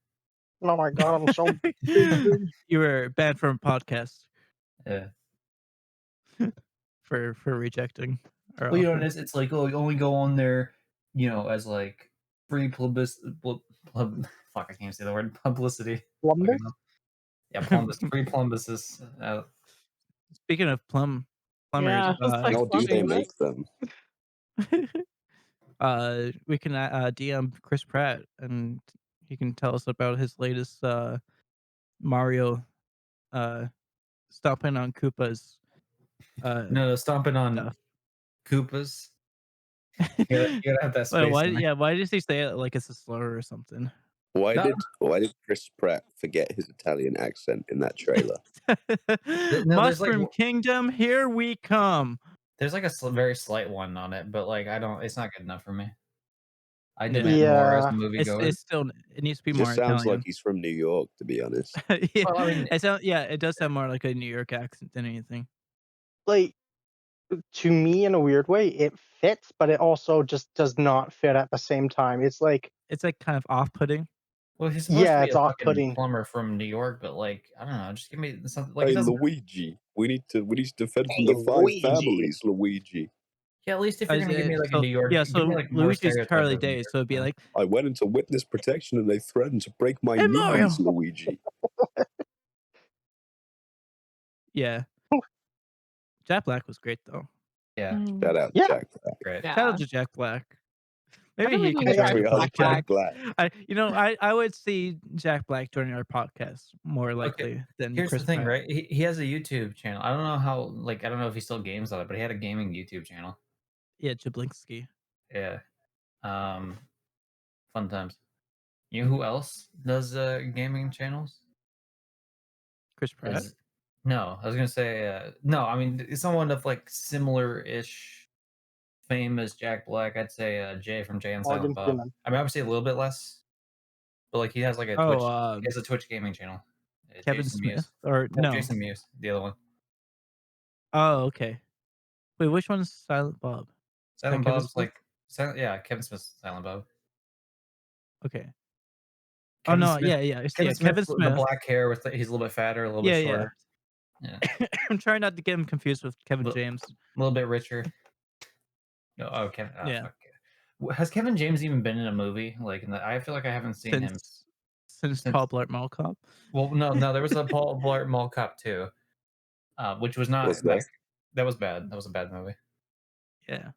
Oh my god, I'm so big. You were banned from podcast Yeah. for rejecting our Well, you know, offer. it's like, oh, you only go on there, as like free fuck, I can't say the word publicity. Columbus? Fucking hell. Yeah, plumbus, free plumbuses. Speaking of plumbers, Yeah, it's like How do they plumbing. What? make them? we can DM Chris Pratt, and he can tell us about his latest Mario uh stomping on Koopa's No, stomping on stuff. Koopas. You gotta have that Wait, space why? in there. Yeah, why does he say it like it's a slur or something? No, Why did Chris Pratt forget his Italian accent in that trailer? no, Mushroom Kingdom, here we come. there's like a very slight one on it, but like I don't. It's not good enough for me. I Yeah, demand more as a Yeah. moviegoer. it's still it needs to be He more just sounds like Italian. he's from New York, to be honest. Yeah, Well, I mean, it does sound more like a New York accent than anything. Like, to me, in a weird way, it fits, but it also just does not fit at the same time. It's like, It's like kind of off-putting. well, he's supposed to yeah, be it's a fucking off-putting. plumber from New York, but like I don't know, just give me something like it Hey, doesn't. Luigi, we need to defend from Hey, the five Luigi. families, Luigi. Yeah, at least if you're gonna give me like a So New York, yeah, give me so like more Luigi's stereotype Charlie of New Day, York. so it'd be like, I went into witness protection and they threatened to break my "Hey, Mario!" knees, Luigi. Yeah. Jack Black was great though. Yeah, Shout out Yeah. Jack Black. great. Shout out Yeah. to Jack Black. I Maybe don't he think we can can join trust the Every other Jack podcast. Jack Black. Black. I would see Jack Black joining our podcast more Okay, likely than here's the Chris thing, Pratt. right? He has a YouTube channel. I don't know how, like, I don't know if he still games on it, but he had a gaming YouTube channel. Yeah, Jablinski. Yeah, um, fun times. You know who else does gaming channels? Chris Pratt. Is no, I was gonna say no. I mean, it's someone of like similar-ish fame as Jack Black. I'd say Jay from Jay and Silent Morgan Bob. Freeman. I mean, obviously a little bit less, but like he has like a Oh, Twitch. He has a Twitch gaming channel. Kevin Jason Smith Mewes. or No, no? Jason Mewes, the other one. Oh, okay. Wait, which one's Silent Bob? Is that Silent Kevin Bob's Smith? like Kevin Smith's Silent Bob. Okay. Oh Kevin no, Smith. yeah. Kevin Smith, Kevin the Smith. black hair with he's a little bit fatter, a little bit Yeah. shorter. Yeah, I'm trying not to get him confused with Kevin a James. little bit richer. No, oh, Kevin. Oh, Yeah. fuck. Has Kevin James even been in a movie? Like, I feel like I haven't seen him Since since. Paul Blart Mall Cop. Well, no, there was a Paul Blart Mall Cop 2, which was not Was there? that was bad. That was a bad movie. Yeah.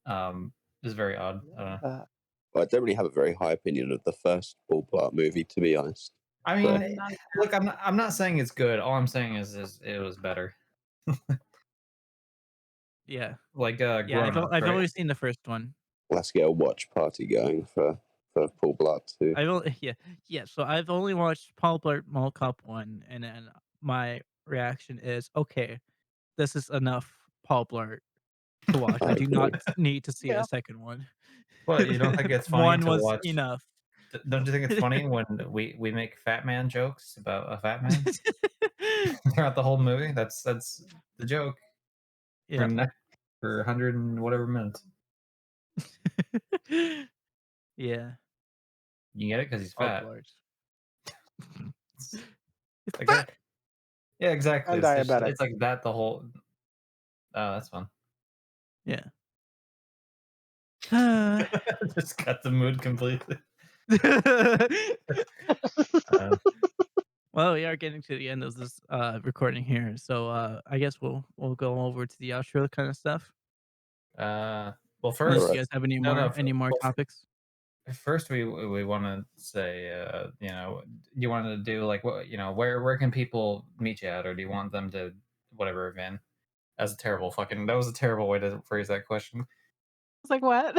It was very odd. I don't know. Well, I don't really have a very high opinion of the first Paul Blart movie, to be honest. I But mean, look, I'm not saying it's good. All I'm saying is it was better. Yeah. Like Yeah, Grown Ups, I've right? only seen the first one. let's get a watch party going for of Paul Blart too. I've only yeah. So I've only watched Paul Blart Mall Cop 1, and then my reaction is, okay, this is enough Paul Blart to watch. I I do not agree. need to see Yeah. a second one. Well, you don't think it's funny 1 to was watch? enough. Don't you think it's funny when we make fat man jokes about a fat man throughout the whole movie? That's the joke for Yeah. for 100 and whatever minutes. Yeah. You get it because he's Paul fat. Blart. It's It's like fat! that. Yeah, exactly. And It's just diabetic. it's like that the whole. Oh, that's fun. Yeah. Just cut the mood completely. Uh, Well, we are getting to the end of this recording here, so I guess we'll go over to the outro kind of stuff. well, Unless first, you Alright. guys have any no, more no. Well, topics. first we want to say, you want to do like what where can people meet you at, or do you want them to whatever event? That was a terrible way to phrase that question. It's like, what?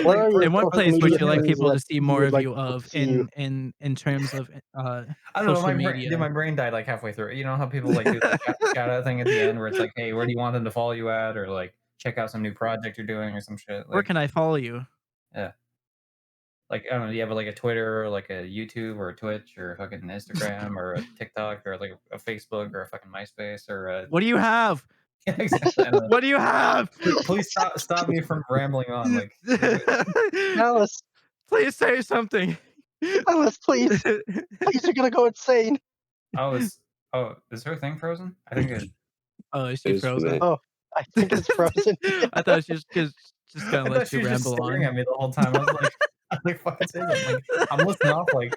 What are your In what social place would media you like things people that to see you more would of like you people to of see you? in terms of I don't know. social Dude, media? my brain died like halfway through. You know how people like do the shout out thing at the end where it's like, hey, where do you want them to follow you at, or like check out some new project you're doing or some shit. Where Like, can I follow you? yeah, like I don't know. Do you have like a Twitter or like a YouTube or a Twitch or a fucking Instagram or a TikTok or like a Facebook or a fucking MySpace or a What do you have? yeah, exactly. I know. What do you have? Please stop me from rambling on. Like, Alice, Please say something. Alice, please. Please, you're gonna go insane. is her thing frozen? I think it. Oh, is It she is for me. frozen? Oh, I think it's frozen. I thought she was just gonna I let thought you she was just ramble staring on. at me the whole time. I was like, fucking say something. Like, I'm listing off like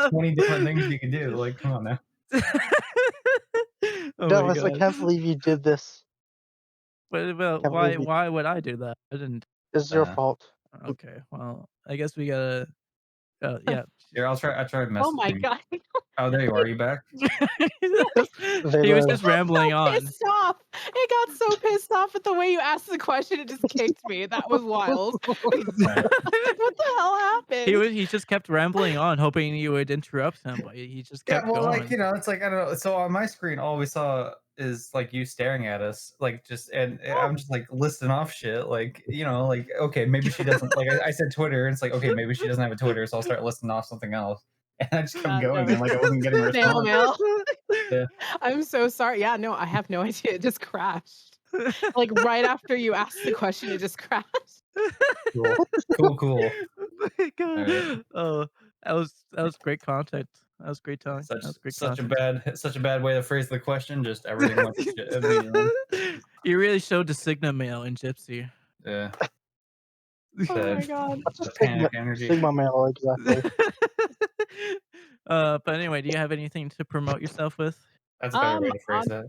20 different things you can do. Like, come on now. Oh my Dallas, I god. can't believe you did this. Well, Can't believe you. why would I do that? I didn't. It's your Uh, fault. Okay, well, I guess we gotta. Yeah. Here, I'll try Oh my messaging. god. Oh, there you are. You back? They He was were. just rambling So on. pissed off. It got so pissed off at the way you asked the question. It just kicked me. That was wild. Alright. What the hell happened? He just kept rambling on, hoping you would interrupt him, but he just Yeah, kept well, like, going. it's like, I don't know. So on my screen, all we saw is like you staring at us, like just, and I'm just like listing off shit, like, like, okay, maybe she doesn't, like, I said Twitter, and it's like, okay, maybe she doesn't have a Twitter, so I'll start listing off something else. And I just kept going, No. and like, I wasn't getting a Snail response. mail. Yeah. I'm so sorry. Yeah, no, I have no idea. It just crashed. Like right after you asked the question, it just crashed. Cool. Oh my God. Alright. Oh, that was great content. That was great time. That was great Such a content. bad way to phrase the question. Just everything went to shit immediately. You really showed the Sigma male in Gypsy. Yeah. Oh my The god. What's a the Sigma, panic energy. Sigma male exactly? But anyway, do you have anything to promote yourself with? That's a better way to phrase On that.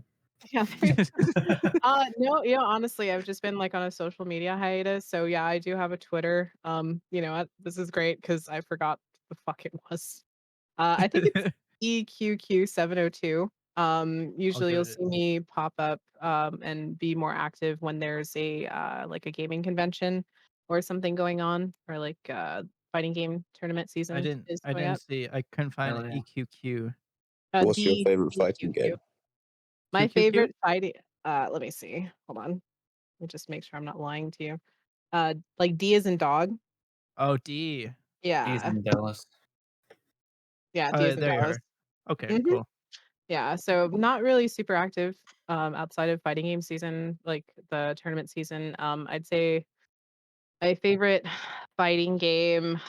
yeah. No, honestly, I've just been like on a social media hiatus. So yeah, I do have a Twitter. This is great because I forgot what the fuck it was. I think it's EQQ702. Usually you'll Okay. see me pop up and be more active when there's a like a gaming convention or something going on, or like fighting game tournament season is I coming didn't up. see. I couldn't find Hell an yeah. EQQ. What's your D favorite fighting EQQ. game? My QQQ? favorite fighting let me see. Hold on. Let me just make sure I'm not lying to you. Like D is in dog. Oh, D. He's Yeah. in Dallas. Yeah, D is in There you Dallas. are. Okay, Mhm. cool. Yeah, so not really super active outside of fighting game season, like the tournament season. I'd say my favorite fighting game,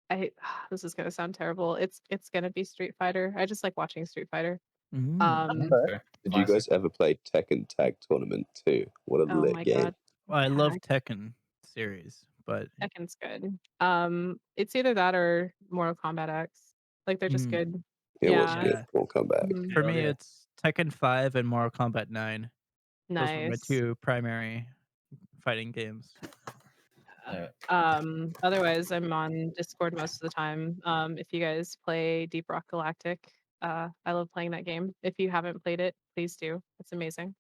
I this is gonna sound terrible. It's gonna be Street Fighter. I just like watching Street Fighter. Mhm, Okay. fair. Did you Classic. guys ever play Tekken Tag Tournament 2? What a Oh lit my game. god. Well, I Yeah, love Tekken series, but Tekken's good. It's either that or Mortal Kombat X. Like they're just mm, good. It was Yeah. good. yeah. We'll come back. Mhm. For Hell me, yeah. it's Tekken 5 and Mortal Kombat 9. Those were my Nice. two primary fighting games. Yeah. Otherwise I'm on Discord most of the time. If you guys play Deep Rock Galactic, I love playing that game. If you haven't played it, please do. It's amazing.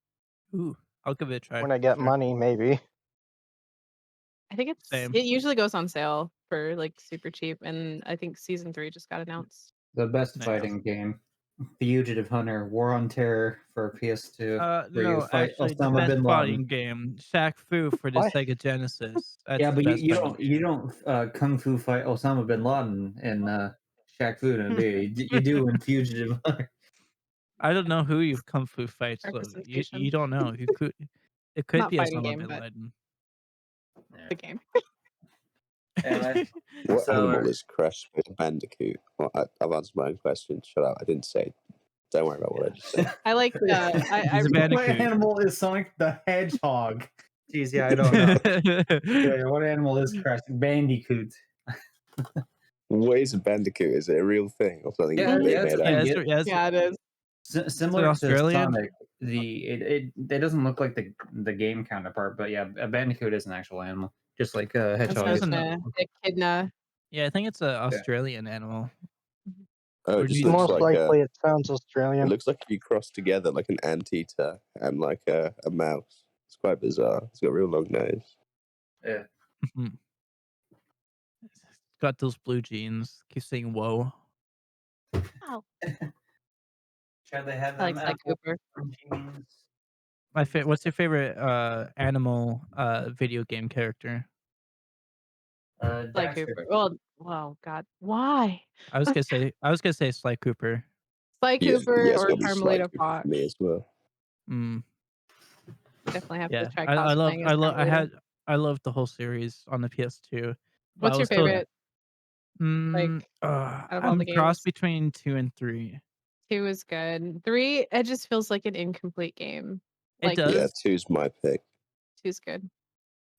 Ooh, I'll give it a try When I for get sure. money, maybe. I think Same. it usually goes on sale for like super cheap, and I think season 3 just got announced. The best Nice. fighting game, Fugitive Hunter: War on Terror for PS2, where you No, fight actually, the Osama best bin Laden. fighting game, Shaq Fu for the What? Sega Genesis. That's Yeah, the but best fighting you game. don't kung fu fight Osama bin Laden in Shaq Fu, do you? You do in Fugitive Hunter. I don't know who you kung fu fight, so you Representation. don't know. It could Not be fighting Osama game, bin but Laden. the game. Anyway, What so animal is Crash Bandicoot? Well, I've answered my own question. Shut up. I didn't say. Don't worry about what I just said. I like I He's a what bandicoot. animal is Sonic the Hedgehog? Jeez, yeah, I don't know. Yeah, what animal is Crash Bandicoot? What is a bandicoot? Is it a real thing or something Yeah, they yeah, it's a made up? thing. yeah, it is. Similar to Australian? Sonic, it doesn't look like the game counterpart, but yeah, a Bandicoot is an actual animal, just like a I was hedgehog gonna is. Doesn't say echidna. Yeah, I think it's a Yeah. Australian animal. Oh, Or it do just you looks Most like likely, it sounds it Australian. looks like you cross together like an anteater and like a mouse. It's quite bizarre. It's got a real long nose. Yeah. Mhm. It's got those blue jeans. Keep saying whoa. Oh, Should they have I like them Sly apple Cooper. jeans? What's your favorite animal video game character? Sly Daxter. Cooper. Well, God, why? I was gonna say Sly Cooper. Sly Yeah, Cooper it's or got to be Carmelita slightly for Fox. me as well. Mm, Definitely have to yeah, try I love cosplaying as Carmelita. I loved the whole series on the PS2, but I What's your was still favorite? Like out of all the I'm cross games, between 2 and 3. 2 is good. 3, it just feels like an incomplete game. It Like Yeah, does. two's my pick. 2's good.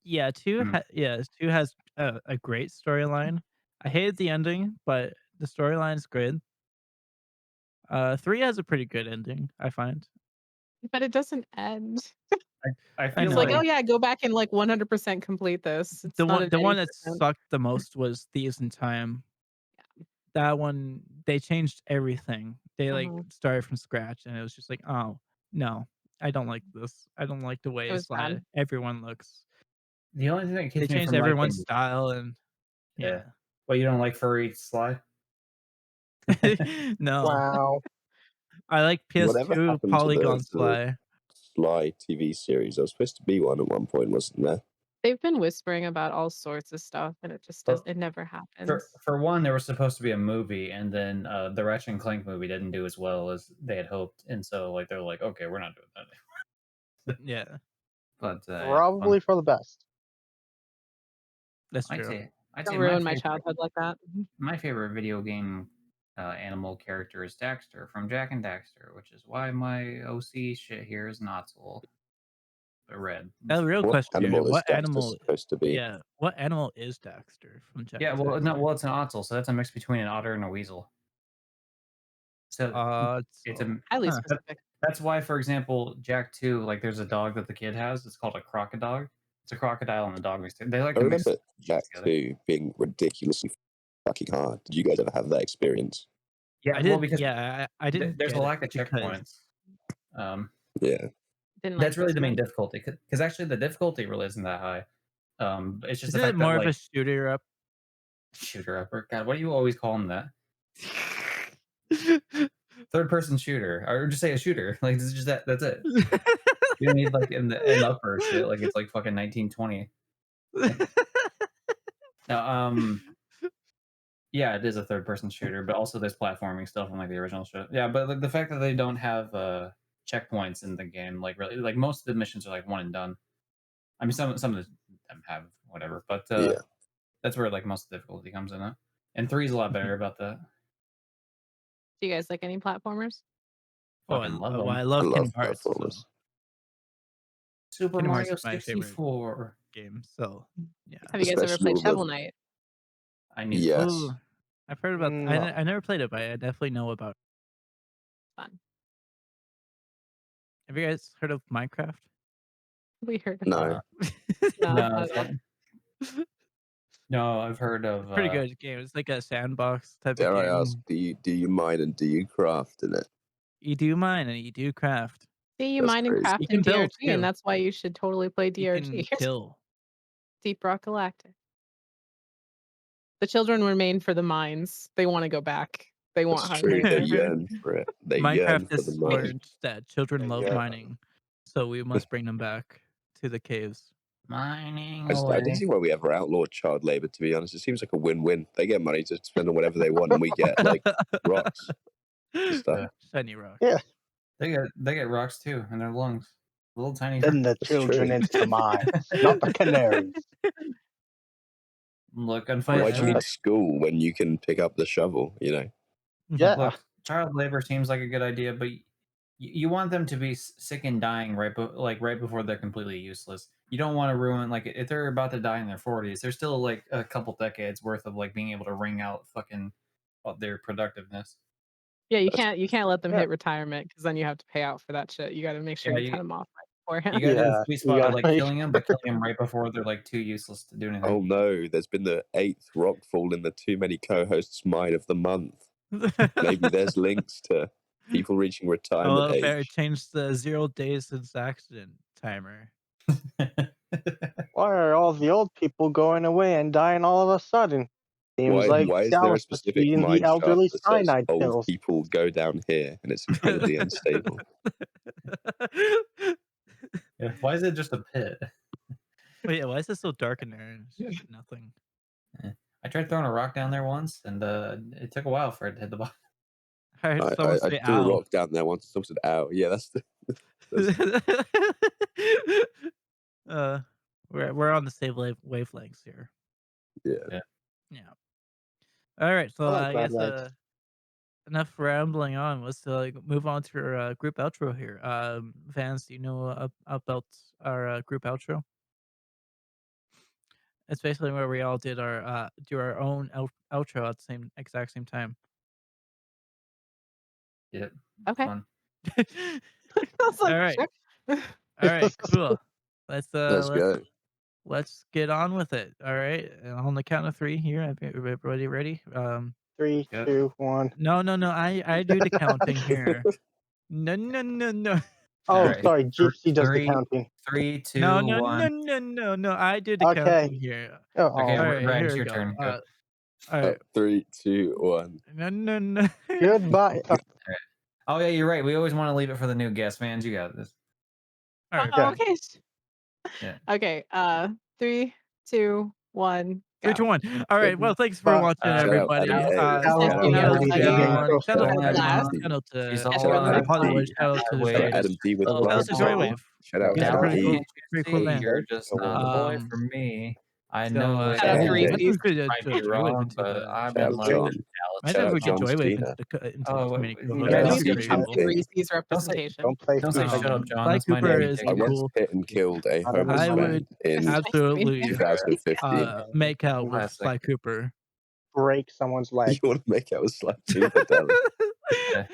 Yeah, 2 has a great storyline. I hated the ending, but the storyline's good. 3 has a pretty good ending, I find. But it doesn't end. I I feel It's like, know. "Oh, yeah, go back and, like, 100% complete this." It's not an The any one that percent. sucked the most was Thieves in Time. That one, they changed everything. They, like, Mhm. started from scratch, and it was just like, "Oh, no. I don't like this. I don't like the It way was bad. everyone looks." the only thing that They keeps me changed from everyone's liking. style and Yeah. yeah. Well, you don't like furry Sly? No. Wow. I like Whatever PS2 happened to Polygon the Sly. Sly TV series? There was supposed to be one at one point, wasn't there? They've been whispering about all sorts of stuff, and it just For, it never happens. for one, there was supposed to be a movie, and then the Ratchet and Clank movie didn't do as well as they had hoped, and so like they're like, okay, we're not doing that. Yeah, But yeah, fun. Probably for the best. that's I'd true. say I'd Don't say ruin my childhood like that. my favorite video game animal character is Daxter from Jack and Daxter, which is why my OC shit here is Notzel, but red. A real What question here, animal is what Dexter animal supposed to be? yeah, what animal is Daxter from Jack Yeah, and well, no, Daxter? well, it's an Otzel, so that's a mix between an otter and a weasel. So it's So a Highly huh. specific. that's why, for example, Jack 2, like there's a dog that the kid has. It's called a crocodile. It's a crocodile and a dog mixed. They like I to mix remember Jack together. 2 being ridiculously fucking hard. Did you guys ever have that experience? Yeah, I well, did because I didn't there's a get it lack of because checkpoints. Um, Yeah. Didn't like that's really this the main one. difficulty, because actually the difficulty really isn't that high. It's just the isn't it fact that more of a like shooter up? shooter upper. God, what do you always call them that? Third person shooter, or just say a shooter. Like it's just that. That's it. You don't need like in the upper shit. Like it's like fucking 1920. Now, yeah, it is a third person shooter, but also there's platforming stuff in like the original shit. Yeah, but like, the fact that they don't have checkpoints in the game, like really, like most of the missions are like one and done. I mean, some of them have whatever, but Yeah. that's where like most of the difficulty comes in it. And 3 is a lot better about that. Do you guys like any platformers? Fucking love Well, them. I I love love Kingdom Hearts, so platformers. Super Kingdom Hearts Mario is my favorite 64. game, so yeah. Have you guys ever Especially played all the Shovel Knight? I need to play. Ooh, yes. I've heard about No. I never played it, but I definitely know about it. Fun. Have you guys heard of Minecraft? We heard of No. no, No, not at all. no, I've heard of. Pretty good game. It's like a sandbox type of Dare I ask, game. do you mine and do you craft in it? You do mine and you do craft. See, you That's mine and crazy. craft You in can build DRG, and too. that's why you should totally play You can DRG. kill. Deep Rock Galactic. The children remain for the mines. They want to go back. They want That's hard true. They labor. yearn for it. They Minecraft yearn for the has money. learned that children They love yearn. mining, so we must bring them back to the caves. Mining I don't away. see why we ever outlawed child labor, to be honest. It seems like a win-win. They get money to spend on whatever they want, and we get, like, rocks and stuff. Yeah. Shiny rocks. Yeah. They get rocks too in their lungs. Little tiny Send the That's children true. into the mines, not the canaries. Look, But, Why'd you unfortunately, need school when you can pick up the shovel, you know? Yeah. look, child labor seems like a good idea, but you want them to be sick and dying right before they're completely useless. You don't want to ruin like if they're about to die in their 40s, there's still like a couple decades worth of like being able to wring out fucking their productiveness. Yeah, you That's can't let them Yeah. hit retirement because then you have to pay out for that shit. You got to make sure Yeah, you cut them off right you beforehand. gotta do the Yeah. sweet You spot of gotta like make killing them, but killing them right before they're like too useless to do anything. Oh no, there's been the 8th rockfall in the Too Many Co-Hosts Mine of the Month. Maybe there's links to people reaching retirement Oh, better age. change the 0 days since accident timer. Why are all the old people going away and dying all of a sudden? Seems like Why is there a Dallas was specific feeding the mine shaft elderly that says cyanide old pills. people go down here and it's incredibly unstable? Yeah, why is it just a pit? Wait, why is it so dark in there? It's just nothing. I tried throwing a rock down there once, and it took a while for it to hit the bottom. I heard someone I say threw a ow. rock down there once. Someone said, "Ow!" Yeah, that's uh, we're on the same wavelengths here. yeah. Yeah. All right, so I like I Mad guess Max. enough rambling on. Let's move on to our group outro here. Vance, do you know about our group outro? It's basically where we all did our do our own outro at the exact same time. Yep. Okay. Fun. I was like, All right. sure. All right, cool. Let's go. Let's get on with it. All right. And on the count of 3 here. Everybody ready? 3, Yep. 2, 1. No. I do the counting here. No. Oh, All right. sorry. Gypsy does the Three, counting. 3, 2, No. 1. No. I do the Okay. counting here. Oh, Okay, All right, Ryan, here it's we your go. turn. Go. All right. 3, 2, 1. No. goodbye. Oh yeah, you're right. We always want to leave it for the new guest fans. You got this. All right. Yeah. Okay. Yeah. Okay. 3, 2, 1. 3, Go. 2, 1. All right. Well, thanks for Bye. watching, Shout out everybody. Adam A. Alice, Shout out you Channel gotta Adam be the D. main everyone. girl Shout out star. to Last. everyone. D. Shout out to She's all Shout out on Adam Hollywood. D. Shout out to Shout out Shane. Adam D with Oh, Shout out to purple. Joywave. Shout out He's a Shout Adam out pretty E. cool Gypsy, man. you're just not the boy for me. I know So it Shout out to Shout out Reese's. might be Joywave wrong, into but the I've Shout been out like Reese's. this John. Dallas Imagine Shout if we out get John Joywave Cena. into the Oh, community. you Yeah, guys That's don't Reese's, say the Pretty key cool. and thing. Reese's representation. Don't play don't say FIFA. shut up, John. Sly That's my Cooper name. is Take I it once cool. hit and killed a Not every homeless I man. would man in absolutely 2015. make out with Classic. Sly Cooper. Break someone's You leg. want to make out with Sly Cooper, Dallas? Yeah.